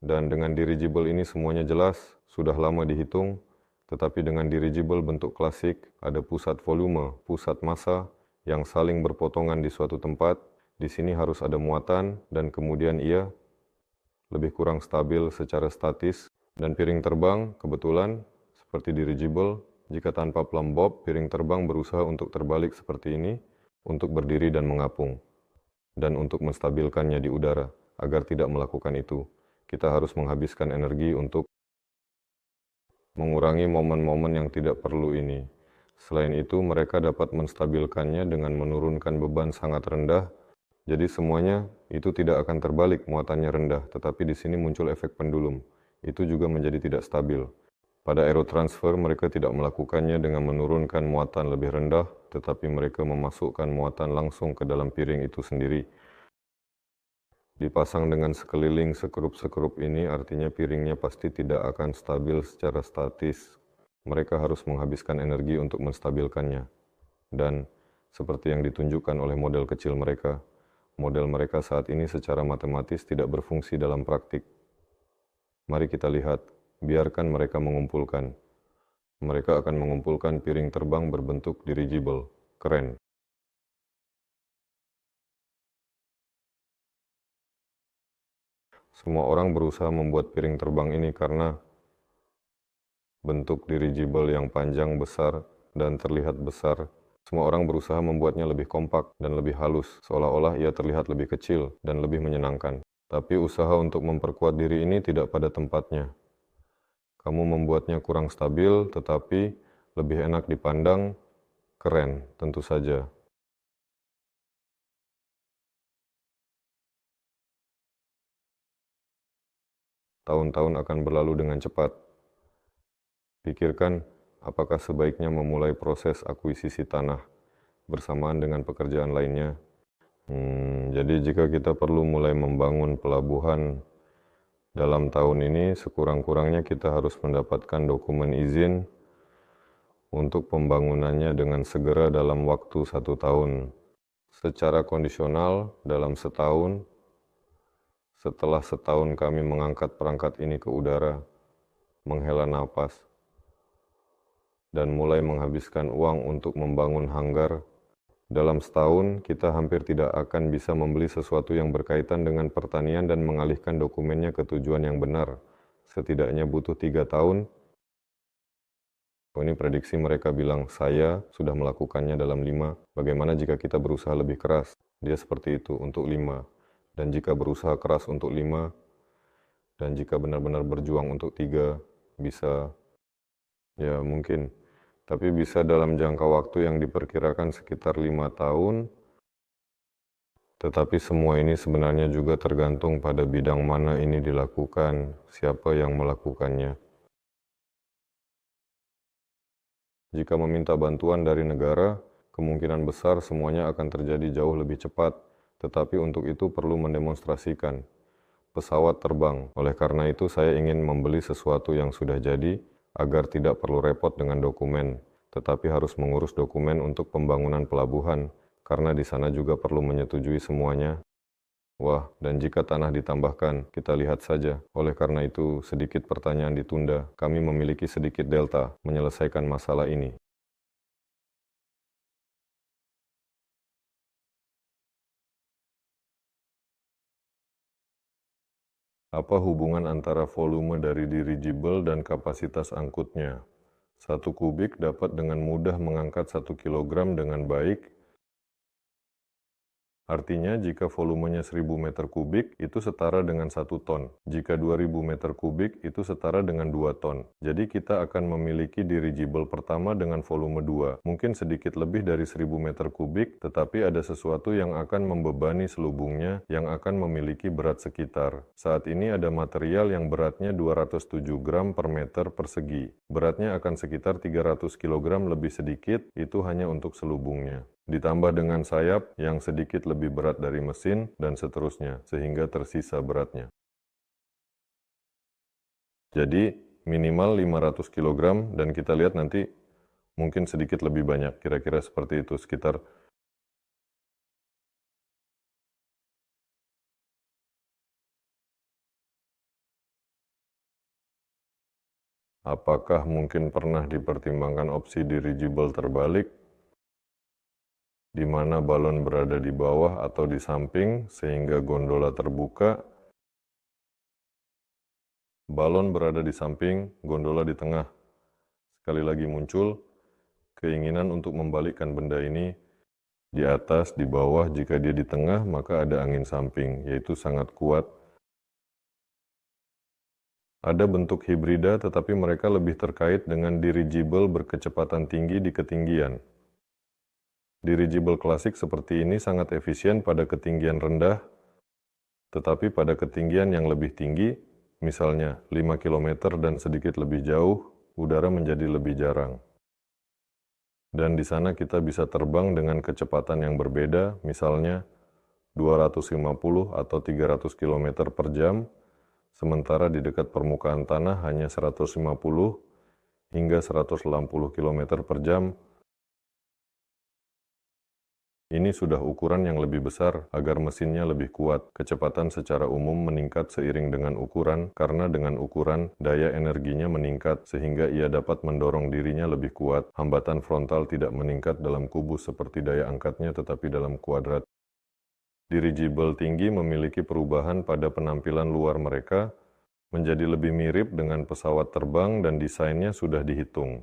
A: Dan dengan dirigible ini semuanya jelas, sudah lama dihitung, tetapi dengan dirigible bentuk klasik, ada pusat volume, pusat massa, yang saling berpotongan di suatu tempat. Di sini harus ada muatan, dan kemudian ia lebih kurang stabil secara statis. Dan piring terbang, kebetulan, seperti dirigible, jika tanpa plumb bob, piring terbang berusaha untuk terbalik seperti ini, untuk berdiri dan mengapung, dan untuk menstabilkannya di udara. Agar tidak melakukan itu, kita harus menghabiskan energi untuk mengurangi momen-momen yang tidak perlu ini. Selain itu, mereka dapat menstabilkannya dengan menurunkan beban sangat rendah. Jadi semuanya itu tidak akan terbalik, muatannya rendah, tetapi di sini muncul efek pendulum. Itu juga menjadi tidak stabil. Pada aerotransfer, mereka tidak melakukannya dengan menurunkan muatan lebih rendah, tetapi mereka memasukkan muatan langsung ke dalam piring itu sendiri. Dipasang dengan sekeliling sekrup-sekrup ini, artinya piringnya pasti tidak akan stabil secara statis. Mereka harus menghabiskan energi untuk menstabilkannya. Dan seperti yang ditunjukkan oleh model kecil mereka, model mereka saat ini secara matematis tidak berfungsi dalam praktik. Mari kita lihat, biarkan mereka mengumpulkan. Mereka akan mengumpulkan piring terbang berbentuk dirigible. Keren. Semua orang berusaha membuat piring terbang ini karena bentuk dirigible yang panjang, besar, dan terlihat besar. Semua orang berusaha membuatnya lebih kompak dan lebih halus, seolah-olah ia terlihat lebih kecil dan lebih menyenangkan. Tapi usaha untuk memperkuat diri ini tidak pada tempatnya. Kamu membuatnya kurang stabil, tetapi lebih enak dipandang. Keren, tentu saja. Tahun-tahun akan berlalu dengan cepat. Pikirkan, apakah sebaiknya memulai proses akuisisi tanah bersamaan dengan pekerjaan lainnya. Jadi jika kita perlu mulai membangun pelabuhan Dalam tahun ini sekurang-kurangnya kita harus mendapatkan dokumen izin untuk pembangunannya dengan segera dalam waktu 1 tahun. Secara kondisional dalam setahun, setelah setahun kami mengangkat perangkat ini ke udara, menghela napas, dan mulai menghabiskan uang untuk membangun hanggar. Dalam setahun, kita hampir tidak akan bisa membeli sesuatu yang berkaitan dengan pertanian dan mengalihkan dokumennya ke tujuan yang benar. Setidaknya butuh 3 tahun. Ini prediksi mereka bilang, saya sudah melakukannya dalam 5. Bagaimana jika kita berusaha lebih keras? Dia seperti itu untuk 5. Dan jika berusaha keras untuk 5, dan jika benar-benar berjuang untuk 3, bisa, ya mungkin. Tapi bisa dalam jangka waktu yang diperkirakan sekitar 5 tahun, tetapi semua ini sebenarnya juga tergantung pada bidang mana ini dilakukan, siapa yang melakukannya. Jika meminta bantuan dari negara, kemungkinan besar semuanya akan terjadi jauh lebih cepat, tetapi untuk itu perlu mendemonstrasikan pesawat terbang. Oleh karena itu saya ingin membeli sesuatu yang sudah jadi, agar tidak perlu repot dengan dokumen, tetapi harus mengurus dokumen untuk pembangunan pelabuhan, karena di sana juga perlu menyetujui semuanya. Wah, dan jika tanah ditambahkan, kita lihat saja. Oleh karena itu, sedikit pertanyaan ditunda. Kami memiliki sedikit delta menyelesaikan masalah ini. Apa hubungan antara volume dari dirigible dan kapasitas angkutnya? 1 kubik dapat dengan mudah mengangkat 1 kilogram dengan baik. Artinya jika volumenya 1000 meter kubik itu setara dengan 1 ton. Jika 2000 meter kubik itu setara dengan 2 ton. Jadi kita akan memiliki dirigible pertama dengan volume 2. Mungkin sedikit lebih dari 1000 meter kubik, tetapi ada sesuatu yang akan membebani selubungnya yang akan memiliki berat sekitar. Saat ini ada material yang beratnya 207 gram per meter persegi. Beratnya akan sekitar 300 kg lebih sedikit, itu hanya untuk selubungnya. Ditambah dengan sayap yang sedikit lebih berat dari mesin, dan seterusnya, sehingga tersisa beratnya. Jadi, minimal 500 kg, dan kita lihat nanti mungkin sedikit lebih banyak, kira-kira seperti itu, sekitar apakah mungkin pernah dipertimbangkan opsi dirigible terbalik, di mana balon berada di bawah atau di samping sehingga gondola terbuka, balon berada di samping, gondola di tengah. Sekali lagi muncul keinginan untuk membalikkan benda ini di atas, di bawah. Jika dia di tengah, maka ada angin samping, yaitu sangat kuat. Ada bentuk hibrida, tetapi mereka lebih terkait dengan dirigible berkecepatan tinggi di ketinggian. Dirigible klasik seperti ini sangat efisien pada ketinggian rendah, tetapi pada ketinggian yang lebih tinggi, misalnya 5 km dan sedikit lebih jauh, udara menjadi lebih jarang. Dan di sana kita bisa terbang dengan kecepatan yang berbeda, misalnya 250 atau 300 km per jam, sementara di dekat permukaan tanah hanya 150 hingga 180 km per jam. Ini sudah ukuran yang lebih besar agar mesinnya lebih kuat. Kecepatan secara umum meningkat seiring dengan ukuran, karena dengan ukuran daya energinya meningkat sehingga ia dapat mendorong dirinya lebih kuat. Hambatan frontal tidak meningkat dalam kubus seperti daya angkatnya tetapi dalam kuadrat. Dirigible tinggi memiliki perubahan pada penampilan luar mereka menjadi lebih mirip dengan pesawat terbang dan desainnya sudah dihitung.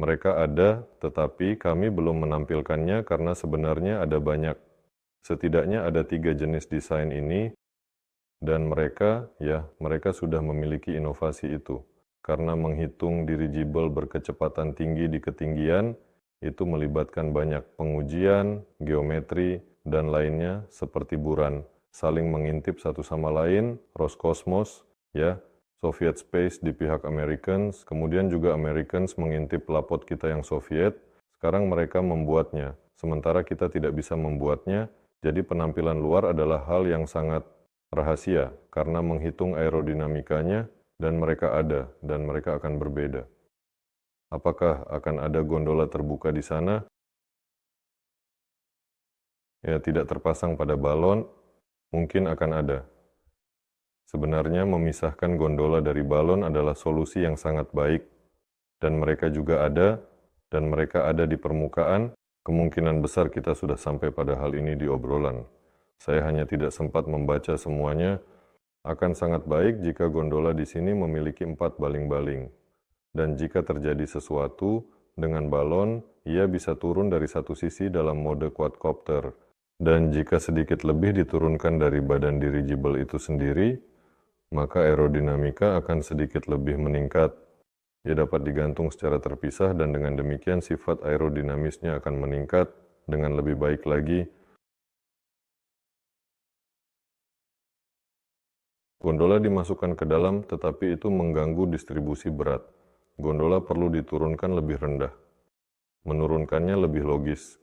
A: Mereka ada, tetapi kami belum menampilkannya karena sebenarnya ada banyak. Setidaknya ada 3 jenis desain ini, dan mereka sudah memiliki inovasi itu. Karena menghitung dirigible berkecepatan tinggi di ketinggian, itu melibatkan banyak pengujian, geometri, dan lainnya seperti buran, saling mengintip satu sama lain, Roscosmos, Soviet Space di pihak Americans, kemudian juga Americans mengintip lapot kita yang Soviet, sekarang mereka membuatnya, sementara kita tidak bisa membuatnya, jadi penampilan luar adalah hal yang sangat Rahasia, karena menghitung aerodinamikanya, dan mereka ada, dan mereka akan berbeda. Apakah akan ada gondola terbuka di sana? Ya, tidak terpasang pada balon, mungkin akan ada. Sebenarnya memisahkan gondola dari balon adalah solusi yang sangat baik, dan mereka juga ada, dan mereka ada di permukaan. Kemungkinan besar kita sudah sampai pada hal ini di obrolan. Saya hanya tidak sempat membaca semuanya. Akan sangat baik jika gondola di sini memiliki 4 baling-baling. Dan jika terjadi sesuatu dengan balon, ia bisa turun dari satu sisi dalam mode quadcopter. Dan jika sedikit lebih diturunkan dari badan dirigible itu sendiri, maka aerodinamika akan sedikit lebih meningkat. Ia dapat digantung secara terpisah dan dengan demikian sifat aerodinamisnya akan meningkat dengan lebih baik lagi. Gondola dimasukkan ke dalam, tetapi itu mengganggu distribusi berat. Gondola perlu diturunkan lebih rendah. Menurunkannya lebih logis.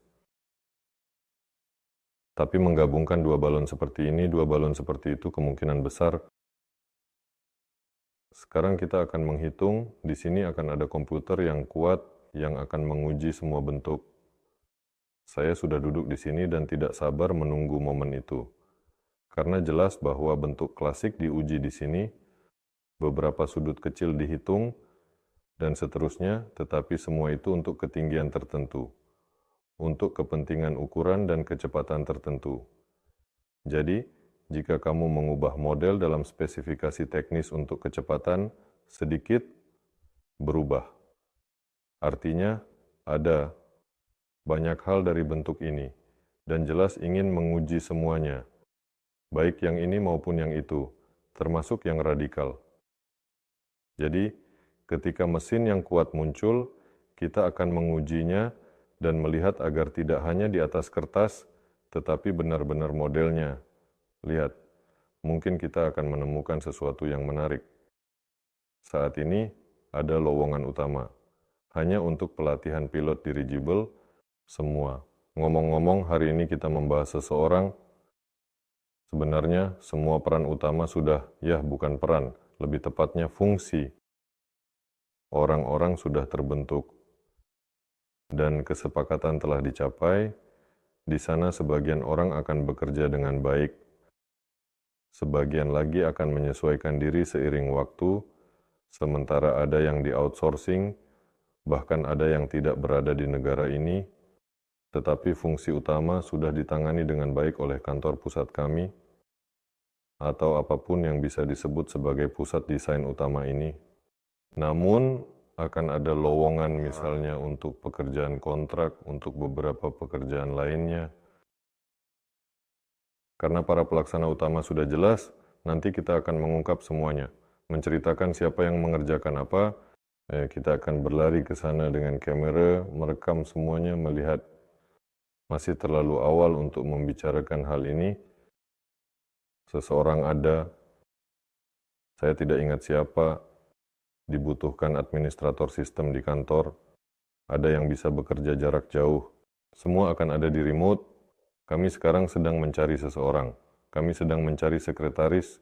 A: Tapi menggabungkan dua balon seperti ini, dua balon seperti itu kemungkinan besar. Sekarang kita akan menghitung, di sini akan ada komputer yang kuat yang akan menguji semua bentuk. Saya sudah duduk di sini dan tidak sabar menunggu momen itu. Karena jelas bahwa bentuk klasik diuji di sini, beberapa sudut kecil dihitung, dan seterusnya, tetapi semua itu untuk ketinggian tertentu, untuk kepentingan ukuran dan kecepatan tertentu. Jadi, jika kamu mengubah model dalam spesifikasi teknis untuk kecepatan, sedikit berubah. Artinya, ada banyak hal dari bentuk ini, dan jelas ingin menguji semuanya, baik yang ini maupun yang itu, termasuk yang radikal. Jadi, ketika mesin yang kuat muncul, kita akan mengujinya dan melihat agar tidak hanya di atas kertas, tetapi benar-benar modelnya. Lihat, mungkin kita akan menemukan sesuatu yang menarik. Saat ini, ada lowongan utama. Hanya untuk pelatihan pilot dirigible, semua. Ngomong-ngomong, hari ini kita membahas seseorang. Sebenarnya, semua peran utama sudah, ya bukan peran, lebih tepatnya fungsi. Orang-orang sudah terbentuk. Dan kesepakatan telah dicapai. Di sana sebagian orang akan bekerja dengan baik. Sebagian lagi akan menyesuaikan diri seiring waktu, sementara ada yang di-outsourcing, bahkan ada yang tidak berada di negara ini, tetapi fungsi utama sudah ditangani dengan baik oleh kantor pusat kami, atau apapun yang bisa disebut sebagai pusat desain utama ini. Namun, akan ada lowongan misalnya untuk pekerjaan kontrak, untuk beberapa pekerjaan lainnya. Karena para pelaksana utama sudah jelas, nanti kita akan mengungkap semuanya, menceritakan siapa yang mengerjakan apa. Kita akan berlari ke sana dengan kamera, merekam semuanya, melihat masih terlalu awal untuk membicarakan hal ini. Seseorang ada, saya tidak ingat siapa, dibutuhkan administrator sistem di kantor, ada yang bisa bekerja jarak jauh. Semua akan ada di remote. Kami sekarang sedang mencari seseorang. Kami sedang mencari sekretaris.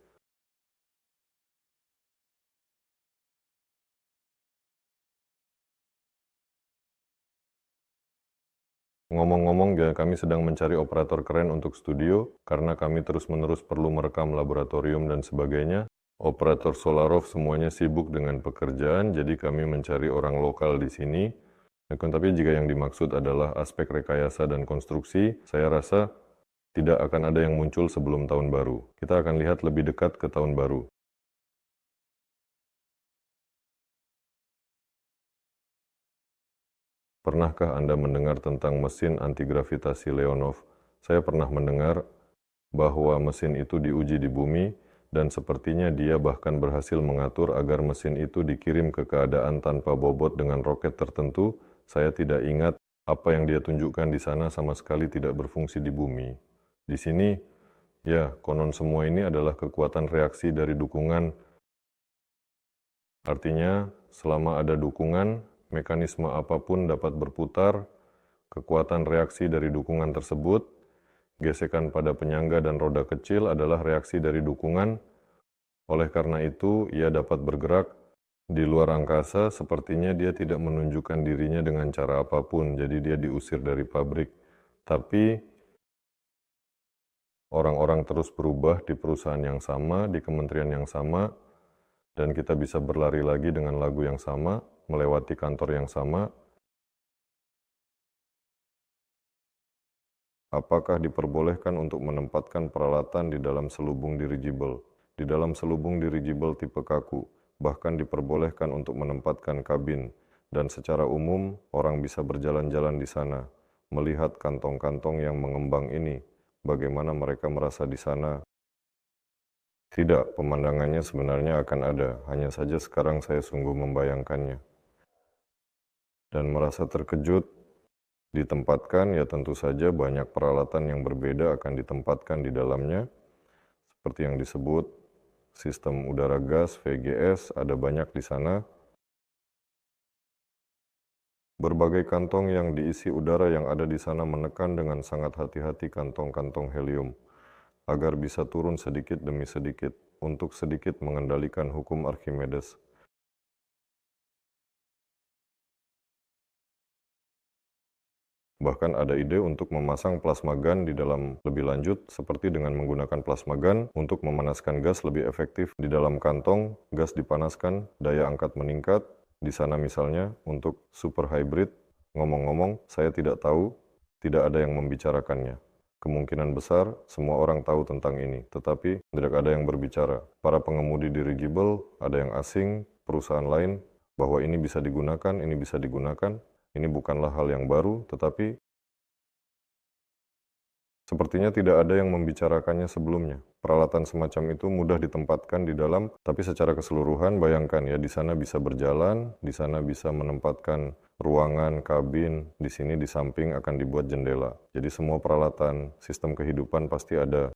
A: Ngomong-ngomong, kami sedang mencari operator keren untuk studio, karena kami terus-menerus perlu merekam laboratorium dan sebagainya. Operator Solarov semuanya sibuk dengan pekerjaan, jadi kami mencari orang lokal di sini. Tapi jika yang dimaksud adalah aspek rekayasa dan konstruksi, saya rasa tidak akan ada yang muncul sebelum tahun baru. Kita akan lihat lebih dekat ke tahun baru. Pernahkah Anda mendengar tentang mesin antigravitasi Leonov? Saya pernah mendengar bahwa mesin itu diuji di bumi, dan sepertinya dia bahkan berhasil mengatur agar mesin itu dikirim ke keadaan tanpa bobot dengan roket tertentu. Saya tidak ingat apa yang dia tunjukkan di sana sama sekali tidak berfungsi di bumi. Di sini, ya, konon semua ini adalah kekuatan reaksi dari dukungan. Artinya, selama ada dukungan, mekanisme apapun dapat berputar, kekuatan reaksi dari dukungan tersebut, Gesekan pada penyangga dan roda kecil adalah reaksi dari dukungan. Oleh karena itu, ia dapat bergerak di luar angkasa. Sepertinya dia tidak menunjukkan dirinya dengan cara apapun, jadi dia diusir dari pabrik. Tapi orang-orang terus berubah di perusahaan yang sama, di kementerian yang sama, dan kita bisa berlari lagi dengan lagu yang sama, melewati kantor yang sama. Apakah diperbolehkan untuk menempatkan peralatan di dalam selubung dirigible? Di dalam selubung dirigible tipe kaku, bahkan diperbolehkan untuk menempatkan kabin, dan secara umum orang bisa berjalan-jalan di sana, melihat kantong-kantong yang mengembang ini, bagaimana mereka merasa di sana. Tidak, pemandangannya sebenarnya akan ada, hanya saja sekarang saya sungguh membayangkannya. Dan merasa terkejut ditempatkan, ya tentu saja banyak peralatan yang berbeda akan ditempatkan di dalamnya, seperti yang disebut sistem udara gas, VGS, ada banyak di sana. Berbagai kantong yang diisi udara yang ada di sana menekan dengan sangat hati-hati kantong-kantong helium, agar bisa turun sedikit demi sedikit, untuk sedikit mengendalikan hukum Archimedes. Bahkan ada ide untuk memasang plasma gun di dalam lebih lanjut, seperti dengan menggunakan plasma gun untuk memanaskan gas lebih efektif di dalam kantong, gas dipanaskan, daya angkat meningkat. Di sana misalnya untuk super hybrid, ngomong-ngomong, saya tidak tahu, tidak ada yang membicarakannya. Kemungkinan besar semua orang tahu tentang ini, tetapi tidak ada yang berbicara. Para pengemudi dirigible, ada yang asing, perusahaan lain, bahwa ini bisa digunakan, ini bisa digunakan. Ini bukanlah hal yang baru, tetapi sepertinya tidak ada yang membicarakannya sebelumnya. Peralatan semacam itu mudah ditempatkan di dalam, tapi secara keseluruhan bayangkan ya, di sana bisa berjalan, di sana bisa menempatkan ruangan, kabin, di sini di samping akan dibuat jendela. Jadi semua peralatan sistem kehidupan pasti ada.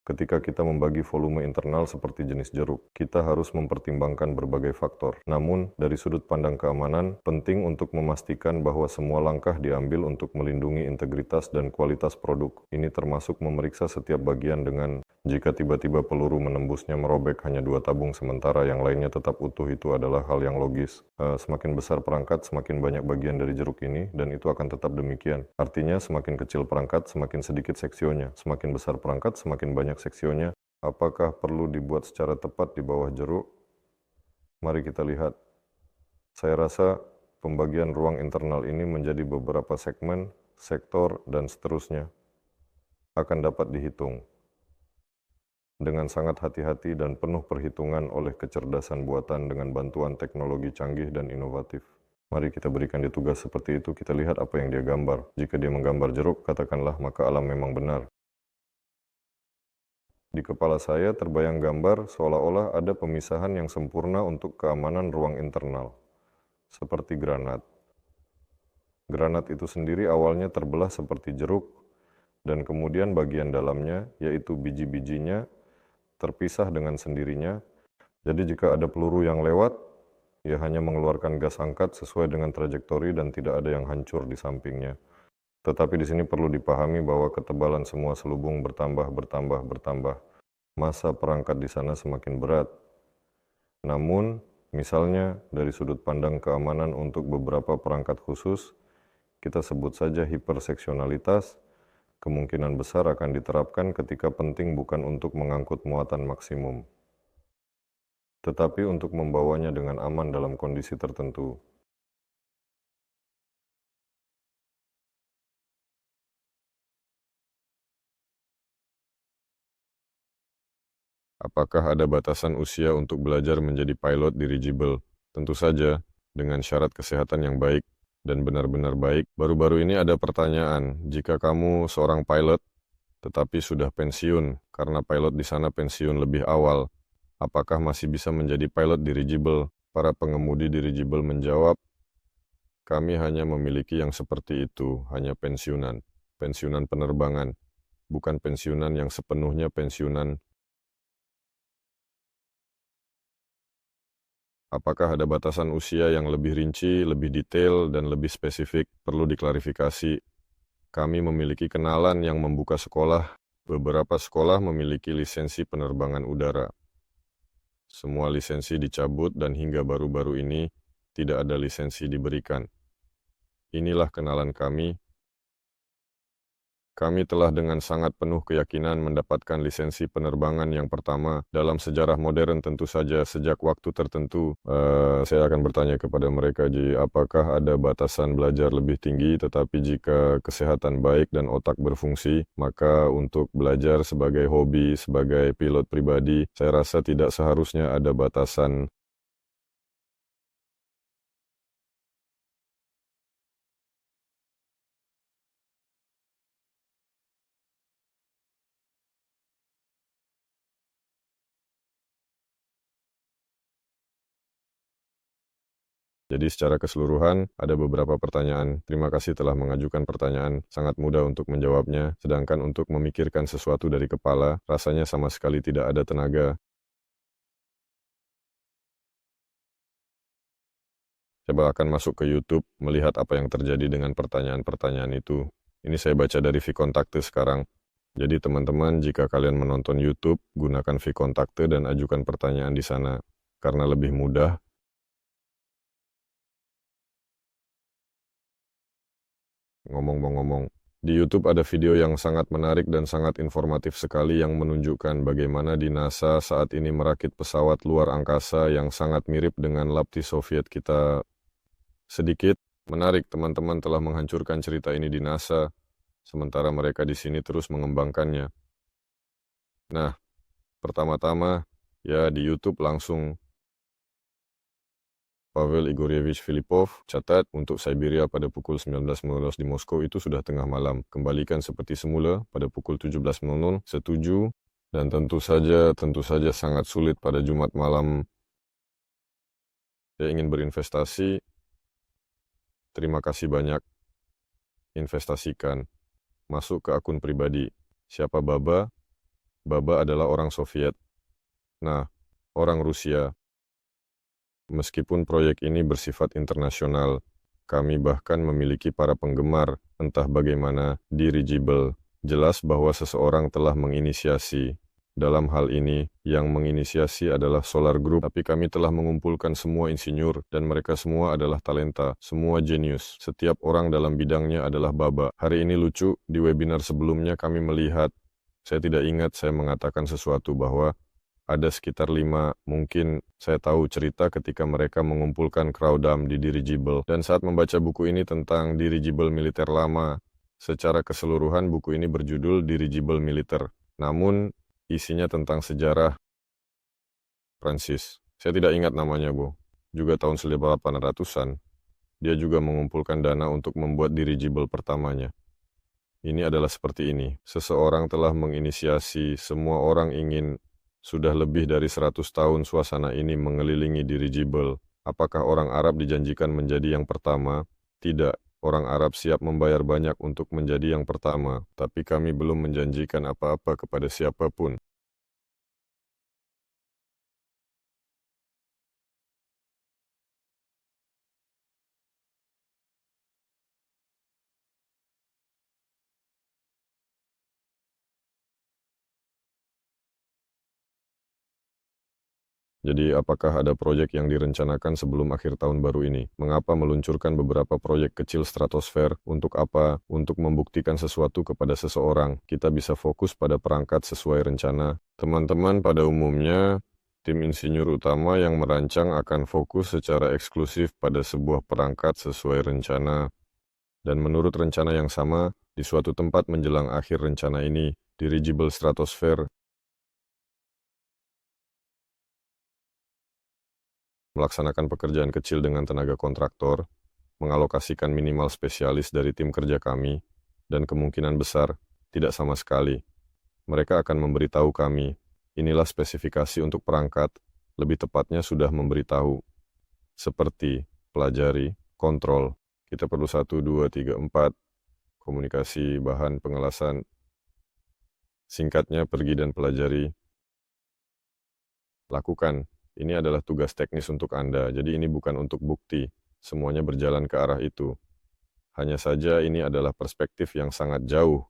A: Ketika kita membagi volume internal seperti jenis jeruk, kita harus mempertimbangkan berbagai faktor. Namun, dari sudut pandang keamanan, penting untuk memastikan bahwa semua langkah diambil untuk melindungi integritas dan kualitas produk. Ini termasuk memeriksa setiap bagian dengan jika tiba-tiba peluru menembusnya merobek hanya 2 tabung sementara yang lainnya tetap utuh, itu adalah hal yang logis. Semakin besar perangkat, semakin banyak bagian dari jeruk ini, dan itu akan tetap demikian. Artinya, semakin kecil perangkat, semakin sedikit seksionya. Semakin besar perangkat, semakin banyak seksionya. Apakah perlu dibuat secara tepat di bawah jeruk? Mari kita lihat. Saya rasa pembagian ruang internal ini menjadi beberapa segmen, sektor, dan seterusnya akan dapat dihitung dengan sangat hati-hati dan penuh perhitungan oleh kecerdasan buatan dengan bantuan teknologi canggih dan inovatif. Mari kita berikan dia tugas seperti itu, kita lihat apa yang dia gambar. Jika dia menggambar jeruk, katakanlah maka alam memang benar. Di kepala saya terbayang gambar seolah-olah ada pemisahan yang sempurna untuk keamanan ruang internal, seperti granat. Granat itu sendiri awalnya terbelah seperti jeruk, dan kemudian bagian dalamnya, yaitu biji-bijinya, terpisah dengan sendirinya. Jadi jika ada peluru yang lewat, ia hanya mengeluarkan gas angkat sesuai dengan trajektori dan tidak ada yang hancur di sampingnya. Tetapi di sini perlu dipahami bahwa ketebalan semua selubung bertambah. Massa perangkat di sana semakin berat. Namun, misalnya dari sudut pandang keamanan untuk beberapa perangkat khusus, kita sebut saja hiperseksionalitas, kemungkinan besar akan diterapkan ketika penting bukan untuk mengangkut muatan maksimum, tetapi untuk membawanya dengan aman dalam kondisi tertentu. Apakah ada batasan usia untuk belajar menjadi pilot dirigible? Tentu saja, dengan syarat kesehatan yang baik dan benar-benar baik. Baru-baru ini ada pertanyaan, jika kamu seorang pilot tetapi sudah pensiun karena pilot di sana pensiun lebih awal, apakah masih bisa menjadi pilot dirigible? Para pengemudi dirigible menjawab, kami hanya memiliki yang seperti itu, hanya pensiunan. Pensiunan penerbangan, bukan pensiunan yang sepenuhnya pensiunan Apakah ada batasan usia yang lebih rinci, lebih detail, dan lebih spesifik? Perlu diklarifikasi. Kami memiliki kenalan yang membuka sekolah. Beberapa sekolah memiliki lisensi penerbangan udara. Semua lisensi dicabut dan hingga baru-baru ini tidak ada lisensi diberikan. Inilah kenalan kami. Kami telah dengan sangat penuh keyakinan mendapatkan lisensi penerbangan yang pertama dalam sejarah modern tentu saja sejak waktu tertentu. Saya akan bertanya kepada mereka, apakah ada batasan belajar lebih tinggi, tetapi jika kesehatan baik dan otak berfungsi, maka untuk belajar sebagai hobi, sebagai pilot pribadi, saya rasa tidak seharusnya ada batasan. Jadi secara keseluruhan, ada beberapa pertanyaan. Terima kasih telah mengajukan pertanyaan, sangat mudah untuk menjawabnya, sedangkan untuk memikirkan sesuatu dari kepala, rasanya sama sekali tidak ada tenaga. Coba akan masuk ke YouTube, melihat apa yang terjadi dengan pertanyaan-pertanyaan itu. Ini saya baca dari Vkontakte sekarang. Jadi teman-teman, jika kalian menonton YouTube, gunakan Vkontakte dan ajukan pertanyaan di sana. Karena lebih mudah. Ngomong-ngomong, di YouTube ada video yang sangat menarik dan sangat informatif sekali yang menunjukkan bagaimana di NASA saat ini merakit pesawat luar angkasa yang sangat mirip dengan Lapti Soviet kita. Sedikit menarik, teman-teman telah menghancurkan cerita ini di NASA, sementara mereka di sini terus mengembangkannya. Nah, pertama-tama, ya di YouTube langsung Pavel Igoryevich Filipov, catat untuk Siberia pada pukul 19.00 di Moskow itu sudah tengah malam. Kembalikan seperti semula pada pukul 17.00, setuju. Dan tentu saja sangat sulit pada Jumat malam. Saya ingin berinvestasi. Terima kasih banyak. Investasikan. Masuk ke akun pribadi. Siapa Baba? Baba adalah orang Soviet. Nah, orang Rusia. Meskipun proyek ini bersifat internasional, kami bahkan memiliki para penggemar, entah bagaimana, dirigible. Jelas bahwa seseorang telah menginisiasi. Dalam hal ini, yang menginisiasi adalah Solar Group, tapi kami telah mengumpulkan semua insinyur, dan mereka semua adalah talenta, semua jenius. Setiap orang dalam bidangnya adalah Baba. Hari ini lucu, di webinar sebelumnya kami melihat, saya tidak ingat saya mengatakan sesuatu bahwa ada sekitar 5, mungkin saya tahu cerita ketika mereka mengumpulkan Crowdam di dirigible. Dan saat membaca buku ini tentang dirigible militer lama, secara keseluruhan buku ini berjudul Dirigible Militer. Namun, isinya tentang sejarah Prancis. Saya tidak ingat namanya, Bu. Juga tahun 1800-an. Dia juga mengumpulkan dana untuk membuat dirigible pertamanya. Ini adalah seperti ini. Seseorang telah menginisiasi, semua orang ingin. Sudah lebih dari 100 tahun suasana ini mengelilingi dirigible. Apakah orang Arab dijanjikan menjadi yang pertama? Tidak. Orang Arab siap membayar banyak untuk menjadi yang pertama, tapi kami belum menjanjikan apa-apa kepada siapapun. Jadi apakah ada proyek yang direncanakan sebelum akhir tahun baru ini? Mengapa meluncurkan beberapa proyek kecil stratosfer? Untuk apa? Untuk membuktikan sesuatu kepada seseorang. Kita bisa fokus pada perangkat sesuai rencana. Teman-teman pada umumnya, tim insinyur utama yang merancang akan fokus secara eksklusif pada sebuah perangkat sesuai rencana. Dan menurut rencana yang sama, di suatu tempat menjelang akhir rencana ini, dirigible stratosfer melaksanakan pekerjaan kecil dengan tenaga kontraktor, mengalokasikan minimal spesialis dari tim kerja kami, dan kemungkinan besar, tidak sama sekali. Mereka akan memberitahu kami, inilah spesifikasi untuk perangkat, lebih tepatnya sudah memberitahu. Seperti, pelajari, kontrol, kita perlu 1, 2, 3, 4, komunikasi, bahan, pengelasan. Singkatnya, pergi dan pelajari. Lakukan.
B: Ini adalah tugas teknis untuk Anda, jadi ini bukan untuk bukti. Semuanya berjalan ke arah itu. Hanya saja ini adalah perspektif yang sangat jauh,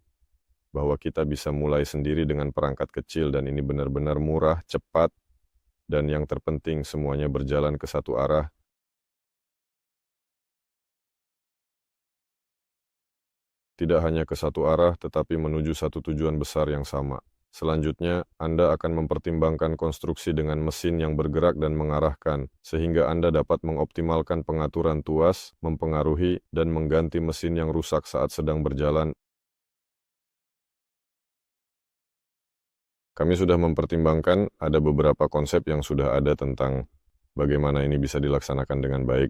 B: bahwa kita bisa mulai sendiri dengan perangkat kecil dan ini benar-benar murah, cepat, dan yang terpenting semuanya berjalan ke satu arah. Tidak hanya ke satu arah, tetapi menuju satu tujuan besar yang sama. Selanjutnya, Anda akan mempertimbangkan konstruksi dengan mesin yang bergerak dan mengarahkan, sehingga Anda dapat mengoptimalkan pengaturan tuas, mempengaruhi, dan mengganti mesin yang rusak saat sedang berjalan. Kami sudah mempertimbangkan ada beberapa konsep yang sudah ada tentang bagaimana ini bisa dilaksanakan dengan baik.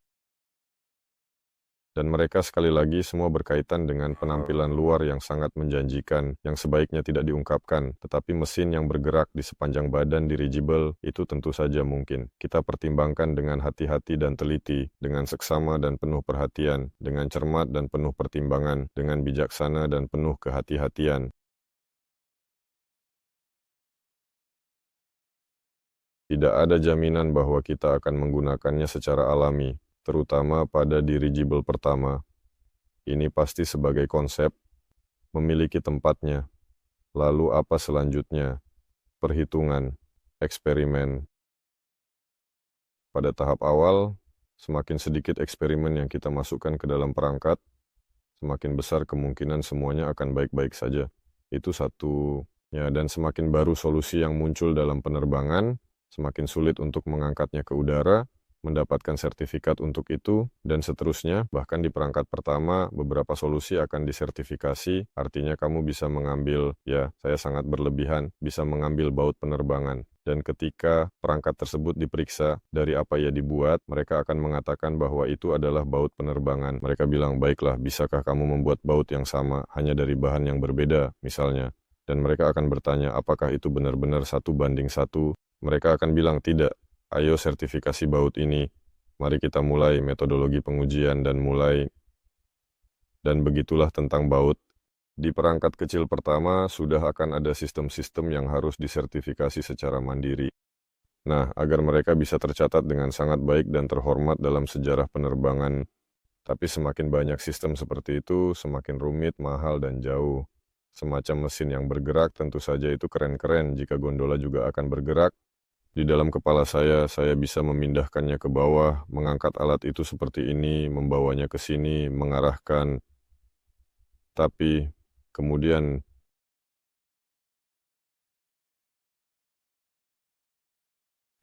B: Dan mereka sekali lagi semua berkaitan dengan penampilan luar yang sangat menjanjikan, yang sebaiknya tidak diungkapkan, tetapi mesin yang bergerak di sepanjang badan dirigible itu tentu saja mungkin. Kita pertimbangkan dengan hati-hati dan teliti, dengan seksama dan penuh perhatian, dengan cermat dan penuh pertimbangan, dengan bijaksana dan penuh kehati-hatian. Tidak ada jaminan bahwa kita akan menggunakannya secara alami, terutama pada dirigible pertama. Ini pasti sebagai konsep, memiliki tempatnya. Lalu apa selanjutnya? Perhitungan, eksperimen. Pada tahap awal, semakin sedikit eksperimen yang kita masukkan ke dalam perangkat, semakin besar kemungkinan semuanya akan baik-baik saja. Itu satu. Ya, dan semakin baru solusi yang muncul dalam penerbangan, semakin sulit untuk mengangkatnya ke udara, mendapatkan sertifikat untuk itu, dan seterusnya. Bahkan di perangkat pertama, beberapa solusi akan disertifikasi, artinya kamu bisa mengambil, ya, saya sangat berlebihan, bisa mengambil baut penerbangan. Dan ketika perangkat tersebut diperiksa dari apa ia dibuat, mereka akan mengatakan bahwa itu adalah baut penerbangan. Mereka bilang, baiklah, bisakah kamu membuat baut yang sama, hanya dari bahan yang berbeda, misalnya. Dan mereka akan bertanya, apakah itu benar-benar 1:1? Mereka akan bilang, tidak. Ayo sertifikasi baut ini. Mari kita mulai metodologi pengujian dan mulai. Dan begitulah tentang baut. Di perangkat kecil pertama, sudah akan ada sistem-sistem yang harus disertifikasi secara mandiri. Nah, agar mereka bisa tercatat dengan sangat baik dan terhormat dalam sejarah penerbangan. Tapi semakin banyak sistem seperti itu, semakin rumit, mahal, dan jauh. Semacam mesin yang bergerak, tentu saja itu keren-keren jika gondola juga akan bergerak. Di dalam kepala saya bisa memindahkannya ke bawah, mengangkat alat itu seperti ini, membawanya ke sini, mengarahkan. Tapi kemudian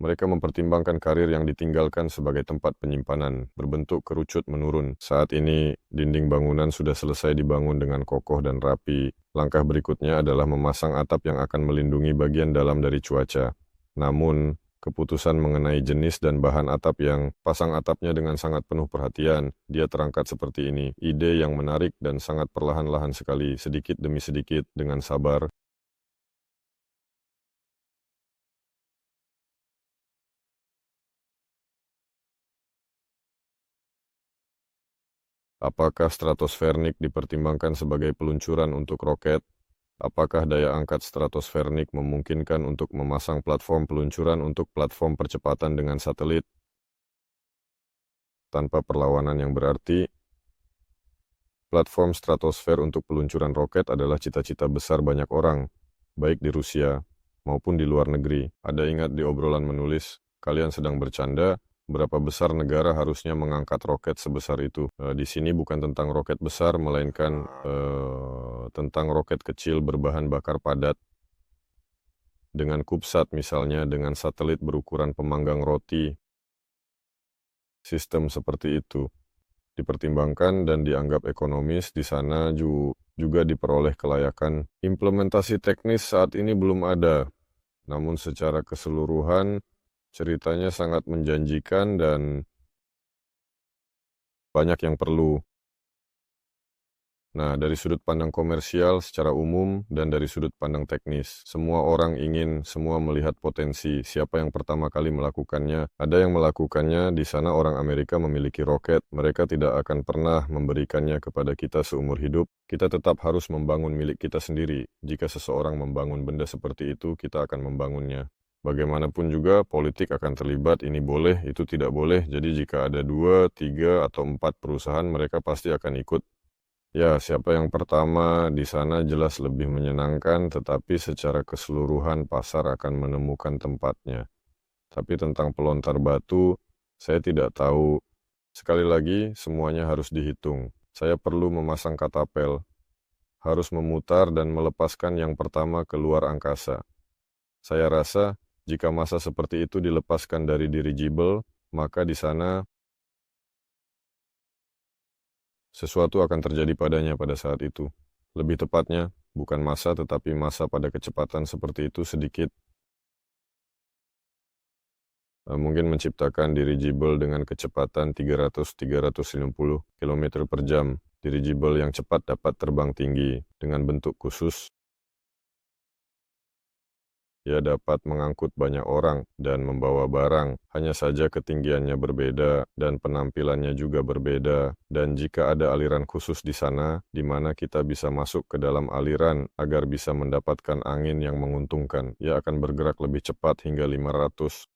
B: mereka mempertimbangkan karir yang ditinggalkan sebagai tempat penyimpanan, berbentuk kerucut menurun. Saat ini, dinding bangunan sudah selesai dibangun dengan kokoh dan rapi. Langkah berikutnya adalah memasang atap yang akan melindungi bagian dalam dari cuaca. Namun, keputusan mengenai jenis dan bahan atap yang pasang atapnya dengan sangat penuh perhatian, dia terangkat seperti ini. Ide yang menarik dan sangat perlahan-lahan sekali, sedikit demi sedikit, dengan sabar. Apakah stratosfernik dipertimbangkan sebagai peluncuran untuk roket? Apakah daya angkat stratosfernik memungkinkan untuk memasang platform peluncuran untuk platform percepatan dengan satelit? Tanpa perlawanan yang berarti, platform stratosfer untuk peluncuran roket adalah cita-cita besar banyak orang, baik di Rusia maupun di luar negeri. Ada ingat di obrolan menulis, kalian sedang bercanda, berapa besar negara harusnya mengangkat roket sebesar itu. Di sini bukan tentang roket besar, melainkan tentang roket kecil berbahan bakar padat. Dengan CubeSat misalnya, dengan satelit berukuran pemanggang roti. Sistem seperti itu dipertimbangkan dan dianggap ekonomis. Di sana juga diperoleh kelayakan. Implementasi teknis saat ini belum ada, namun secara keseluruhan ceritanya sangat menjanjikan dan banyak yang perlu. Nah, dari sudut pandang komersial secara umum dan dari sudut pandang teknis, semua orang ingin semua melihat potensi. Siapa yang pertama kali melakukannya? Ada yang melakukannya, di sana orang Amerika memiliki roket. Mereka tidak akan pernah memberikannya kepada kita seumur hidup. Kita tetap harus membangun milik kita sendiri. Jika seseorang membangun benda seperti itu, kita akan membangunnya. Bagaimanapun juga politik akan terlibat, ini boleh, itu tidak boleh. Jadi jika ada 2, 3, atau 4 perusahaan, mereka pasti akan ikut. Ya, siapa yang pertama di sana jelas lebih menyenangkan, tetapi secara keseluruhan pasar akan menemukan tempatnya. Tapi tentang pelontar batu, saya tidak tahu. Sekali lagi, semuanya harus dihitung. Saya perlu memasang katapel, harus memutar dan melepaskan yang pertama keluar angkasa. Saya rasa, jika massa seperti itu dilepaskan dari dirigible, maka di sana sesuatu akan terjadi padanya pada saat itu. Lebih tepatnya, bukan massa tetapi massa pada kecepatan seperti itu sedikit mungkin menciptakan dirigible dengan kecepatan 300-350 km per jam. Dirigible yang cepat dapat terbang tinggi dengan bentuk khusus. Ia dapat mengangkut banyak orang dan membawa barang, hanya saja ketinggiannya berbeda dan penampilannya juga berbeda. Dan jika ada aliran khusus di sana, di mana kita bisa masuk ke dalam aliran agar bisa mendapatkan angin yang menguntungkan, ia akan bergerak lebih cepat hingga 500.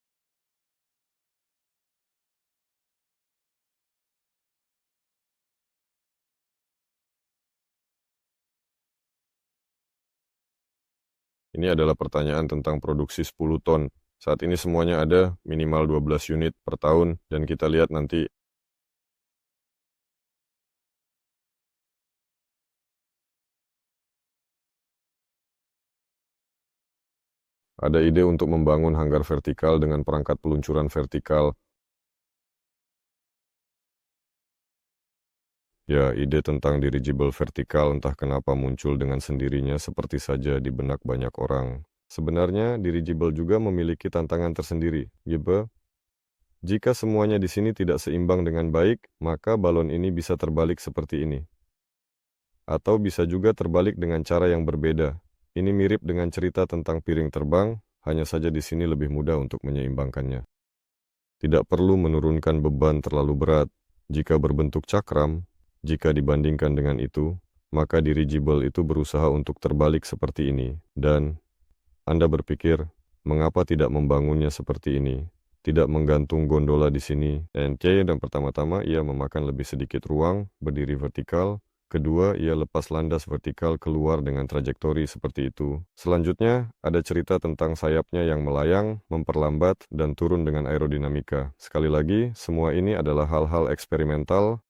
B: Ini adalah pertanyaan tentang produksi 10 ton. Saat ini semuanya ada minimal 12 unit per tahun dan kita lihat nanti ada ide untuk membangun hanggar vertikal dengan perangkat peluncuran vertikal. Ya, ide tentang dirigible vertikal entah kenapa muncul dengan sendirinya seperti saja di benak banyak orang. Sebenarnya, dirigible juga memiliki tantangan tersendiri, gitu. Jika semuanya di sini tidak seimbang dengan baik, maka balon ini bisa terbalik seperti ini. Atau bisa juga terbalik dengan cara yang berbeda. Ini mirip dengan cerita tentang piring terbang, hanya saja di sini lebih mudah untuk menyeimbangkannya. Tidak perlu menurunkan beban terlalu berat. Jika berbentuk cakram, jika dibandingkan dengan itu, maka dirigible itu berusaha untuk terbalik seperti ini. Dan Anda berpikir, mengapa tidak membangunnya seperti ini? Tidak menggantung gondola di sini. Dan pertama-tama ia memakan lebih sedikit ruang, berdiri vertikal. Kedua, ia lepas landas vertikal keluar dengan trajektori seperti itu. Selanjutnya, ada cerita tentang sayapnya yang melayang, memperlambat, dan turun dengan aerodinamika. Sekali lagi, semua ini adalah hal-hal eksperimental.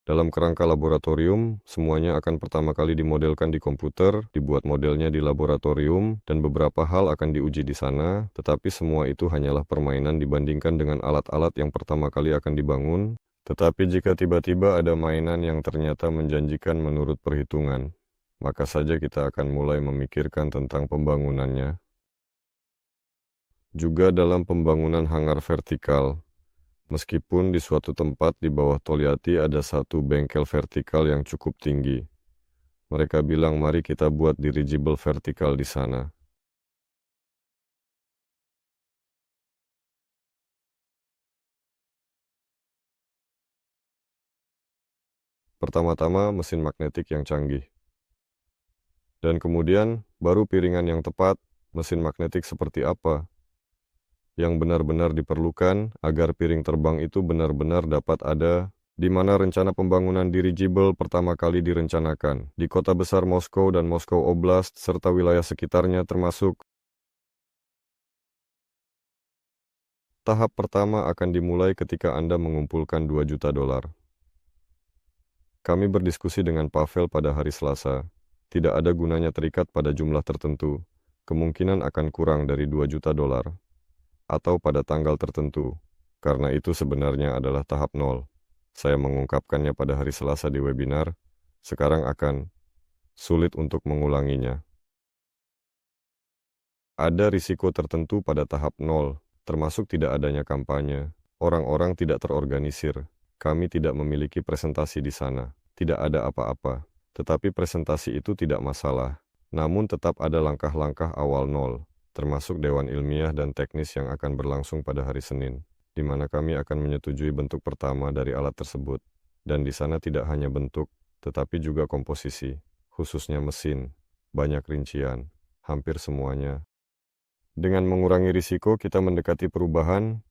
B: Dalam kerangka laboratorium, semuanya akan pertama kali dimodelkan di komputer, dibuat modelnya di laboratorium, dan beberapa hal akan diuji di sana, tetapi semua itu hanyalah permainan dibandingkan dengan alat-alat yang pertama kali akan dibangun. Tetapi jika tiba-tiba ada mainan yang ternyata menjanjikan menurut perhitungan, maka saja kita akan mulai memikirkan tentang pembangunannya. Juga dalam pembangunan hanggar vertikal, meskipun di suatu tempat di bawah Togliatti ada satu bengkel vertikal yang cukup tinggi. Mereka bilang, mari kita buat dirigible vertikal di sana. Pertama-tama mesin magnetik yang canggih. Dan kemudian baru piringan yang tepat, mesin magnetik seperti apa yang benar-benar diperlukan agar piring terbang itu benar-benar dapat ada, di mana rencana pembangunan dirigible pertama kali direncanakan di kota besar Moskow dan Moskow Oblast serta wilayah sekitarnya termasuk. Tahap pertama akan dimulai ketika Anda mengumpulkan 2 juta dolar. Kami berdiskusi dengan Pavel pada hari Selasa. Tidak ada gunanya terikat pada jumlah tertentu. Kemungkinan akan kurang dari 2 juta dolar. Atau pada tanggal tertentu. Karena itu sebenarnya adalah tahap 0. Saya mengungkapkannya pada hari Selasa di webinar. Sekarang akan sulit untuk mengulanginya. Ada risiko tertentu pada tahap 0, termasuk tidak adanya kampanye. Orang-orang tidak terorganisir. Kami tidak memiliki presentasi di sana. Tidak ada apa-apa. Tetapi presentasi itu tidak masalah. Namun tetap ada langkah-langkah awal 0, termasuk dewan ilmiah dan teknis yang akan berlangsung pada hari Senin, di mana kami akan menyetujui bentuk pertama dari alat tersebut. Dan di sana tidak hanya bentuk, tetapi juga komposisi, khususnya mesin, banyak rincian, hampir semuanya. Dengan mengurangi risiko, kita mendekati perubahan.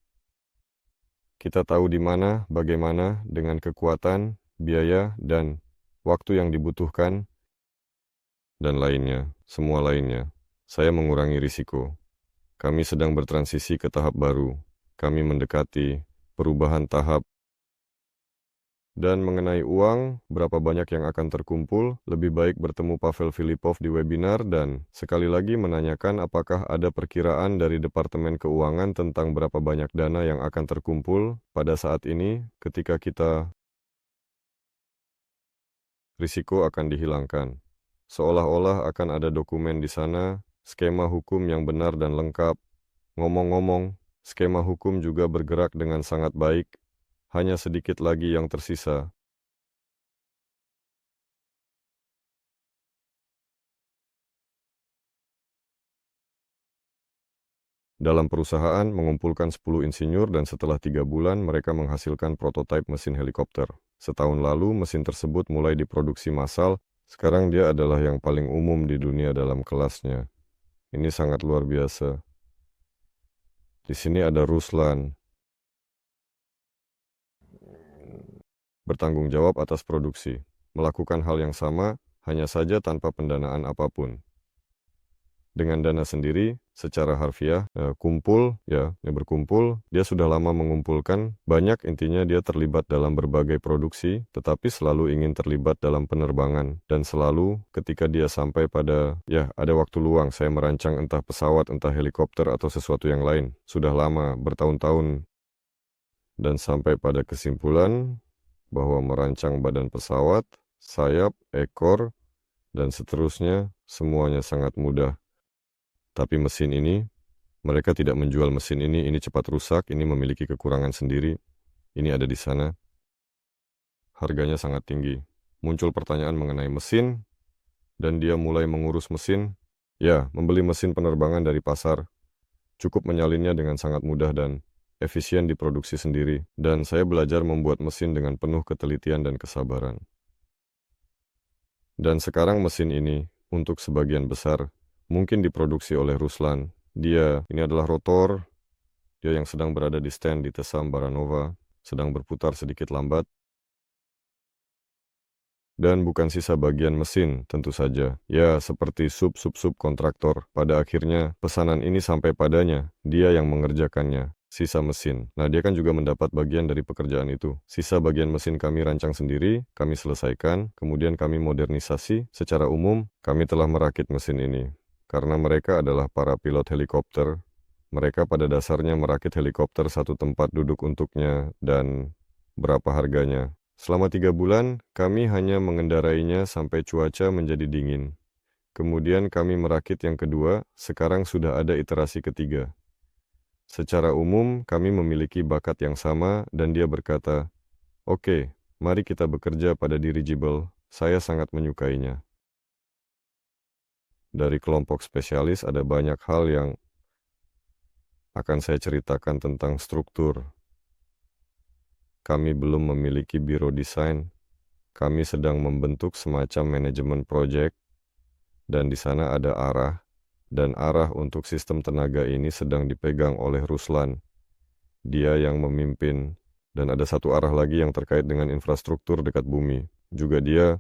B: Kita tahu di mana, bagaimana, dengan kekuatan, biaya, dan waktu yang dibutuhkan, dan lainnya, semua lainnya. Saya mengurangi risiko. Kami sedang bertransisi ke tahap baru. Kami mendekati perubahan tahap. Dan mengenai uang, berapa banyak yang akan terkumpul, lebih baik bertemu Pavel Filipov di webinar dan sekali lagi menanyakan apakah ada perkiraan dari Departemen Keuangan tentang berapa banyak dana yang akan terkumpul pada saat ini ketika kita risiko akan dihilangkan. Seolah-olah akan ada dokumen di sana, skema hukum yang benar dan lengkap. Ngomong-ngomong, skema hukum juga bergerak dengan sangat baik, hanya sedikit lagi yang tersisa. Dalam perusahaan mengumpulkan 10 insinyur dan setelah 3 bulan mereka menghasilkan prototipe mesin helikopter. Setahun lalu mesin tersebut mulai diproduksi massal, sekarang dia adalah yang paling umum di dunia dalam kelasnya. Ini sangat luar biasa. Di sini ada Ruslan, bertanggung jawab atas produksi, melakukan hal yang sama, hanya saja tanpa pendanaan apapun. Dengan dana sendiri, secara harfiah, berkumpul, dia sudah lama mengumpulkan, banyak intinya dia terlibat dalam berbagai produksi, tetapi selalu ingin terlibat dalam penerbangan, dan selalu ketika dia sampai pada, ada waktu luang, saya merancang entah pesawat, entah helikopter, atau sesuatu yang lain, sudah lama, bertahun-tahun, dan sampai pada kesimpulan bahwa merancang badan pesawat, sayap, ekor, dan seterusnya, semuanya sangat mudah. Tapi mesin ini, mereka tidak menjual mesin ini cepat rusak, ini memiliki kekurangan sendiri, ini ada di sana. Harganya sangat tinggi. Muncul pertanyaan mengenai mesin, dan dia mulai mengurus mesin. Membeli mesin penerbangan dari pasar. Cukup menyalinnya dengan sangat mudah dan efisien diproduksi sendiri. Dan saya belajar membuat mesin dengan penuh ketelitian dan kesabaran. Dan sekarang mesin ini, untuk sebagian besar, mungkin diproduksi oleh Ruslan. Ini adalah rotor, dia yang sedang berada di stand di Tesam Baranova, sedang berputar sedikit lambat. Dan bukan sisa bagian mesin, tentu saja. Seperti subkontraktor. Pada akhirnya, pesanan ini sampai padanya, dia yang mengerjakannya, sisa mesin. Nah, dia kan juga mendapat bagian dari pekerjaan itu. Sisa bagian mesin kami rancang sendiri, kami selesaikan, kemudian kami modernisasi. Secara umum, kami telah merakit mesin ini. Karena mereka adalah para pilot helikopter, mereka pada dasarnya merakit helikopter satu tempat duduk untuknya dan berapa harganya. Selama 3 bulan, kami hanya mengendarainya sampai cuaca menjadi dingin. Kemudian kami merakit yang kedua, sekarang sudah ada iterasi ketiga. Secara umum, kami memiliki bakat yang sama dan dia berkata, "Oke, mari kita bekerja pada dirigible, saya sangat menyukainya." Dari kelompok spesialis ada banyak hal yang akan saya ceritakan tentang struktur. Kami belum memiliki biro desain. Kami sedang membentuk semacam manajemen proyek, dan di sana ada arah, dan arah untuk sistem tenaga ini sedang dipegang oleh Ruslan. Dia yang memimpin, dan ada satu arah lagi yang terkait dengan infrastruktur dekat bumi. Juga dia,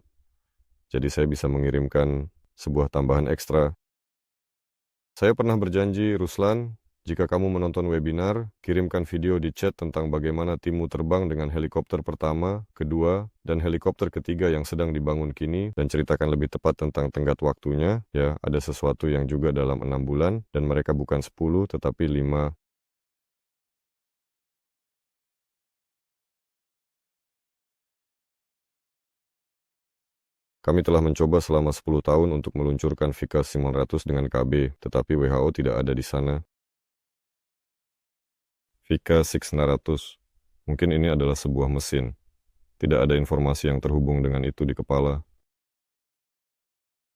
B: jadi saya bisa mengirimkan sebuah tambahan ekstra. Saya pernah berjanji, Ruslan, jika kamu menonton webinar, kirimkan video di chat tentang bagaimana timmu terbang dengan helikopter pertama, kedua, dan helikopter ketiga yang sedang dibangun kini, dan ceritakan lebih tepat tentang tenggat waktunya. Ada sesuatu yang juga dalam 6 bulan, dan mereka bukan 10, tetapi 5. Kami telah mencoba selama 10 tahun untuk meluncurkan VICA 900 dengan KB, tetapi WHO tidak ada di sana. VICA 600, mungkin ini adalah sebuah mesin. Tidak ada informasi yang terhubung dengan itu di kepala.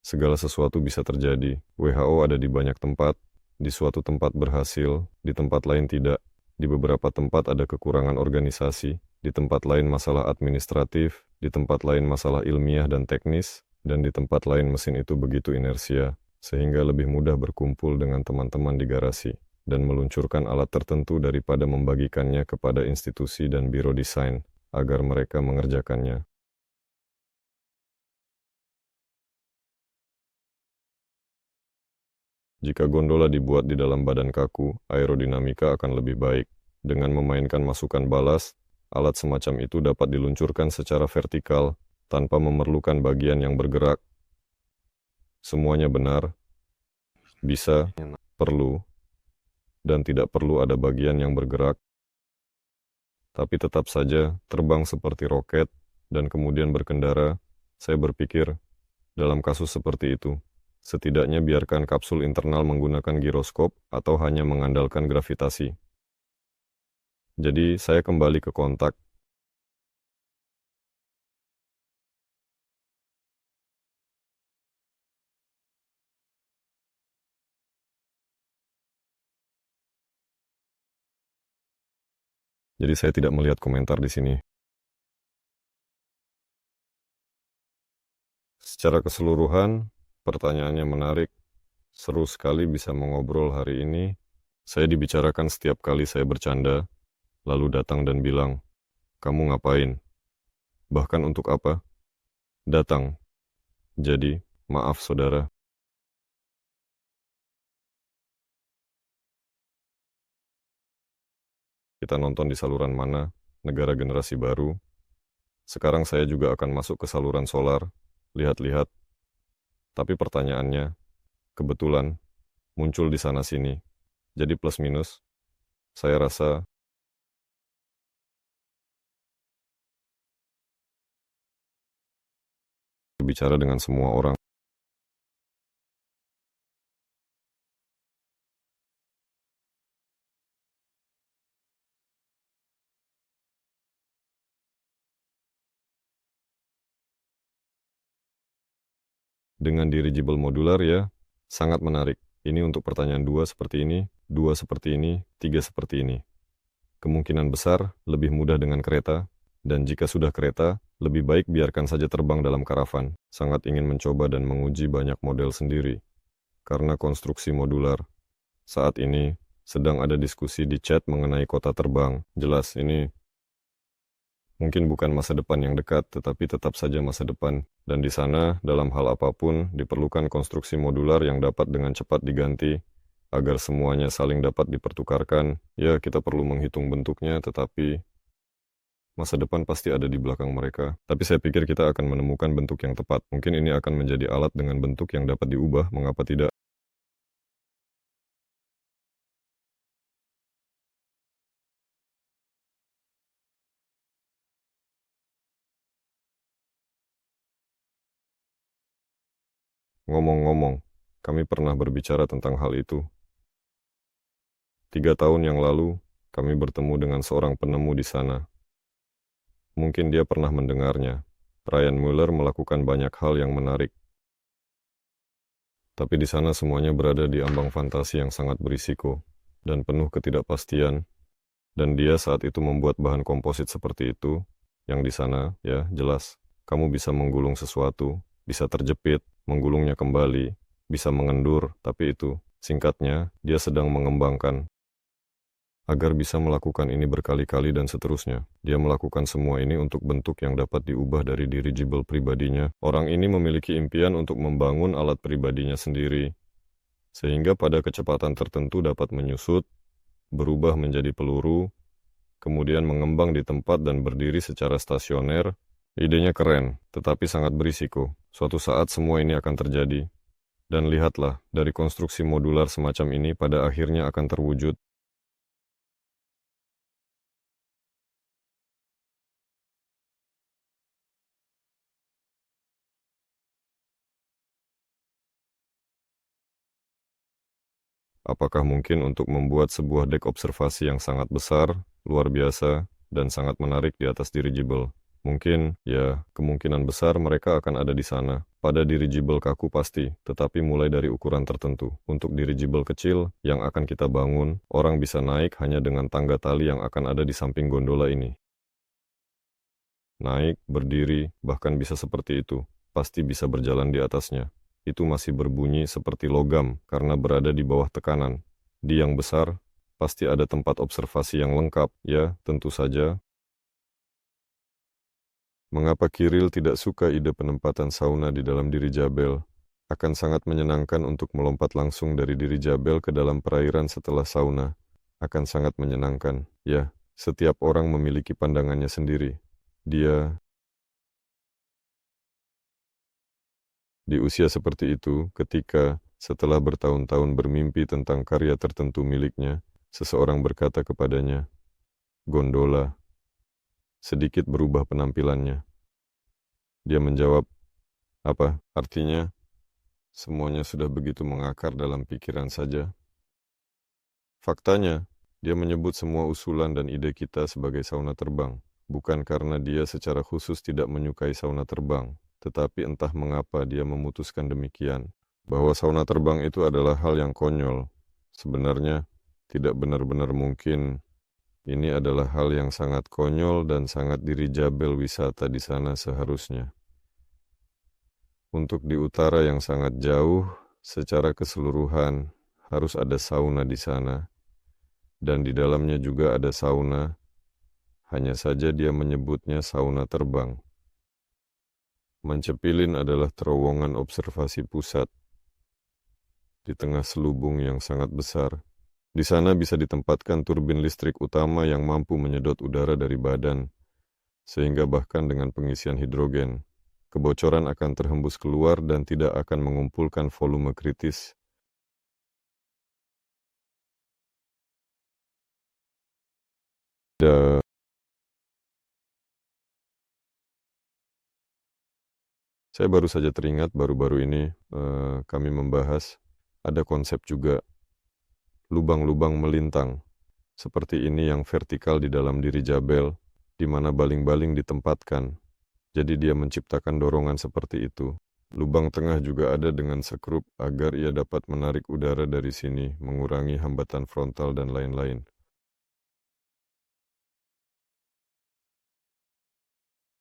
B: Segala sesuatu bisa terjadi. WHO ada di banyak tempat, di suatu tempat berhasil, di tempat lain tidak. Di beberapa tempat ada kekurangan organisasi, di tempat lain masalah administratif, di tempat lain masalah ilmiah dan teknis, dan di tempat lain mesin itu begitu inersia. sehingga lebih mudah berkumpul dengan teman-teman di garasi dan meluncurkan alat tertentu daripada membagikannya kepada institusi dan biro desain agar mereka mengerjakannya. Jika gondola dibuat di dalam badan kaku, aerodinamika akan lebih baik. Dengan memainkan masukan balas, alat semacam itu dapat diluncurkan secara vertikal tanpa memerlukan bagian yang bergerak. Semuanya benar, bisa, perlu, dan tidak perlu ada bagian yang bergerak, tapi tetap saja terbang seperti roket dan kemudian berkendara. Saya berpikir, dalam kasus seperti itu, setidaknya biarkan kapsul internal menggunakan giroskop atau hanya mengandalkan gravitasi. Jadi, saya kembali ke kontak. Jadi, saya tidak melihat komentar di sini. Secara keseluruhan, pertanyaannya menarik. Seru sekali bisa mengobrol hari ini. Saya dibicarakan setiap kali saya bercanda, lalu datang dan bilang, "Kamu ngapain?" Bahkan untuk apa? Datang. Jadi, maaf saudara. Kita nonton di saluran mana? Negara generasi baru. Sekarang saya juga akan masuk ke saluran solar. Lihat-lihat. Tapi pertanyaannya, kebetulan, muncul di sana-sini. Jadi plus minus, saya rasa bicara dengan semua orang. Dengan dirigible modular ya, sangat menarik. Ini untuk pertanyaan 2 seperti ini, 2 seperti ini, 3 seperti ini. Kemungkinan besar lebih mudah dengan kereta, dan jika sudah kereta, lebih baik biarkan saja terbang dalam karavan. Sangat ingin mencoba dan menguji banyak model sendiri. Karena konstruksi modular. Saat ini, sedang ada diskusi di chat mengenai kota terbang. Jelas, ini mungkin bukan masa depan yang dekat, tetapi tetap saja masa depan. Dan di sana, dalam hal apapun, diperlukan konstruksi modular yang dapat dengan cepat diganti, agar semuanya saling dapat dipertukarkan. Ya, kita perlu menghitung bentuknya, tetapi masa depan pasti ada di belakang mereka. Tapi saya pikir kita akan menemukan bentuk yang tepat. Mungkin ini akan menjadi alat dengan bentuk yang dapat diubah, mengapa tidak? Ngomong-ngomong, kami pernah berbicara tentang hal itu. 3 tahun yang lalu, kami bertemu dengan seorang penemu di sana. Mungkin dia pernah mendengarnya. Ryan Mueller melakukan banyak hal yang menarik. Tapi di sana semuanya berada di ambang fantasi yang sangat berisiko dan penuh ketidakpastian. Dan dia saat itu membuat bahan komposit seperti itu, yang di sana, ya jelas, kamu bisa menggulung sesuatu, bisa terjepit, menggulungnya kembali, bisa mengendur, tapi itu, singkatnya, dia sedang mengembangkan. Agar bisa melakukan ini berkali-kali dan seterusnya. Dia melakukan semua ini untuk bentuk yang dapat diubah dari dirigible pribadinya. Orang ini memiliki impian untuk membangun alat pribadinya sendiri, sehingga pada kecepatan tertentu dapat menyusut, berubah menjadi peluru, kemudian mengembang di tempat dan berdiri secara stasioner. Idenya keren, tetapi sangat berisiko. Suatu saat semua ini akan terjadi. Dan lihatlah, dari konstruksi modular semacam ini pada akhirnya akan terwujud. Apakah mungkin untuk membuat sebuah dek observasi yang sangat besar, luar biasa, dan sangat menarik di atas dirigible? Mungkin, ya, kemungkinan besar mereka akan ada di sana. Pada dirigible kaku pasti, tetapi mulai dari ukuran tertentu. Untuk dirigible kecil yang akan kita bangun, orang bisa naik hanya dengan tangga tali yang akan ada di samping gondola ini. Naik, berdiri, bahkan bisa seperti itu. Pasti bisa berjalan di atasnya. itu masih berbunyi seperti logam karena berada di bawah tekanan. Di yang besar, pasti ada tempat observasi yang lengkap, ya, tentu saja. Mengapa Kiril tidak suka ide penempatan sauna di dalam Dirijabel? Akan sangat menyenangkan untuk melompat langsung dari Dirijabel ke dalam perairan setelah sauna. Akan sangat menyenangkan, ya. Setiap orang memiliki pandangannya sendiri. Dia, di usia seperti itu, ketika setelah bertahun-tahun bermimpi tentang karya tertentu miliknya, seseorang berkata kepadanya, "Gondola," sedikit berubah penampilannya. Dia menjawab, "Apa artinya?" Semuanya sudah begitu mengakar dalam pikiran saja. Faktanya, dia menyebut semua usulan dan ide kita sebagai sauna terbang, bukan karena dia secara khusus tidak menyukai sauna terbang, tetapi entah mengapa dia memutuskan demikian, bahwa sauna terbang itu adalah hal yang konyol. Sebenarnya, tidak benar-benar mungkin. Ini adalah hal yang sangat konyol dan sangat dirijabel wisata di sana seharusnya. Untuk di utara yang sangat jauh, secara keseluruhan, harus ada sauna di sana. Dan di dalamnya juga ada sauna, hanya saja dia menyebutnya sauna terbang. Mancepilin adalah terowongan observasi pusat di tengah selubung yang sangat besar. Di sana bisa ditempatkan turbin listrik utama yang mampu menyedot udara dari badan, sehingga bahkan dengan pengisian hidrogen, kebocoran akan terhembus keluar dan tidak akan mengumpulkan volume kritis. Saya baru saja teringat baru-baru ini kami membahas ada konsep juga lubang-lubang melintang seperti ini yang vertikal di dalam Dirijabel di mana baling-baling ditempatkan. Jadi dia menciptakan dorongan seperti itu. Lubang tengah juga ada dengan sekrup agar ia dapat menarik udara dari sini, mengurangi hambatan frontal dan lain-lain.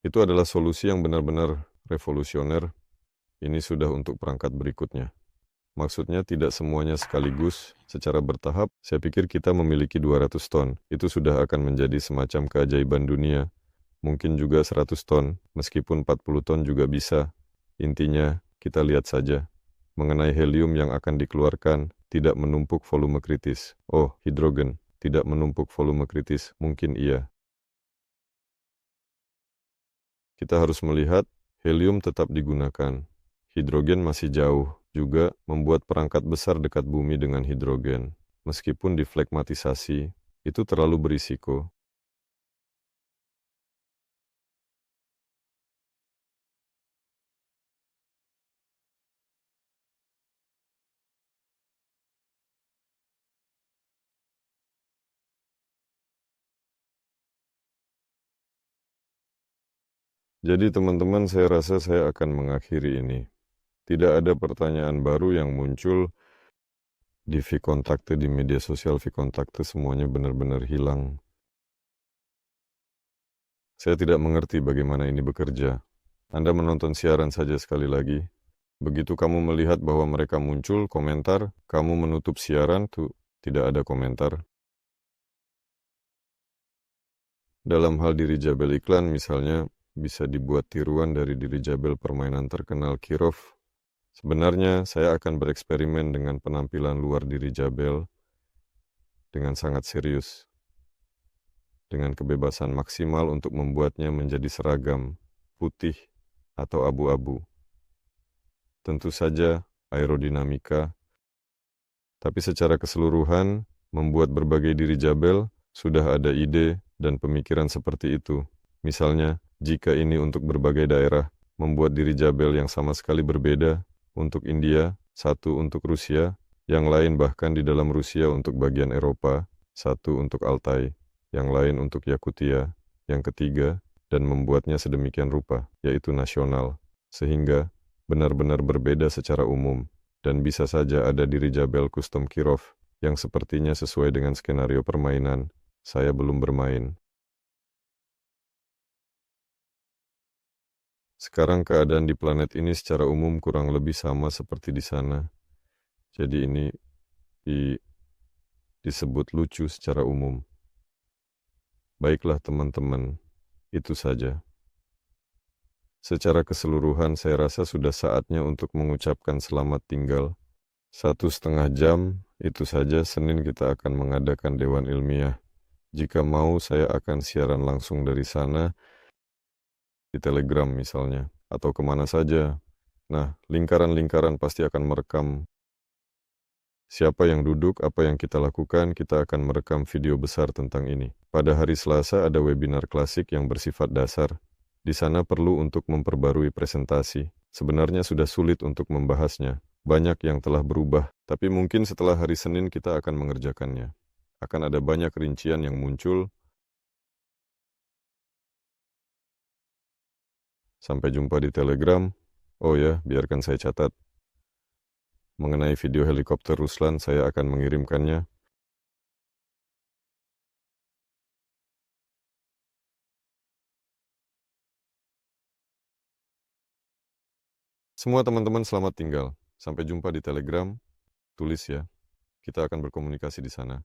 B: Itu adalah solusi yang benar-benar revolusioner. Ini sudah untuk perangkat berikutnya. Maksudnya tidak semuanya sekaligus, secara bertahap. Saya pikir kita memiliki 200 ton. Itu sudah akan menjadi semacam keajaiban dunia. Mungkin juga 100 ton, meskipun 40 ton juga bisa. Intinya, kita lihat saja. Mengenai helium yang akan dikeluarkan, tidak menumpuk volume kritis. Oh, hidrogen, tidak menumpuk volume kritis, mungkin iya. Kita harus melihat, helium tetap digunakan. Hidrogen masih jauh, juga membuat perangkat besar dekat bumi dengan hidrogen. Meskipun diflegmatisasi, itu terlalu berisiko. Jadi teman-teman, saya rasa saya akan mengakhiri ini. Tidak ada pertanyaan baru yang muncul di Vkontakte, di media sosial Vkontakte, semuanya benar-benar hilang. Saya tidak mengerti bagaimana ini bekerja. Anda menonton siaran saja sekali lagi. Begitu kamu melihat bahwa mereka muncul, komentar, kamu menutup siaran, tuh tidak ada komentar. Dalam hal Dirijabel iklan misalnya, bisa dibuat tiruan dari Dirijabel permainan terkenal Kirov. Sebenarnya saya akan bereksperimen dengan penampilan luar Dirijabel dengan sangat serius, dengan kebebasan maksimal untuk membuatnya menjadi seragam, putih atau abu-abu. Tentu saja aerodinamika, tapi secara keseluruhan membuat berbagai Dirijabel sudah ada ide dan pemikiran seperti itu. Misalnya, jika ini untuk berbagai daerah, membuat Dirijabel yang sama sekali berbeda, untuk India, satu untuk Rusia, yang lain bahkan di dalam Rusia untuk bagian Eropa, satu untuk Altai, yang lain untuk Yakutia, yang ketiga, dan membuatnya sedemikian rupa, yaitu nasional, sehingga benar-benar berbeda secara umum, dan bisa saja ada Dirijabel custom Kirov, yang sepertinya sesuai dengan skenario permainan. Saya belum bermain. Sekarang keadaan di planet ini secara umum kurang lebih sama seperti di sana. Jadi ini di- disebut lucu secara umum. Baiklah teman-teman, itu saja. Secara keseluruhan saya rasa sudah saatnya untuk mengucapkan selamat tinggal. 1,5 jam, itu saja Senin kita akan mengadakan Dewan Ilmiah. Jika mau saya akan siaran langsung dari sana, di Telegram misalnya, atau kemana saja. Nah, lingkaran-lingkaran pasti akan merekam siapa yang duduk, apa yang kita lakukan, kita akan merekam video besar tentang ini. Pada hari Selasa ada webinar klasik yang bersifat dasar. Di sana perlu untuk memperbarui presentasi. Sebenarnya sudah sulit untuk membahasnya. Banyak yang telah berubah, tapi mungkin setelah hari Senin kita akan mengerjakannya. Akan ada banyak rincian yang muncul. Sampai jumpa di Telegram. Oh ya, biarkan saya catat. Mengenai video helikopter Ruslan, saya akan mengirimkannya. Semua teman-teman selamat tinggal. Sampai jumpa di Telegram. Tulis ya. Kita akan berkomunikasi di sana.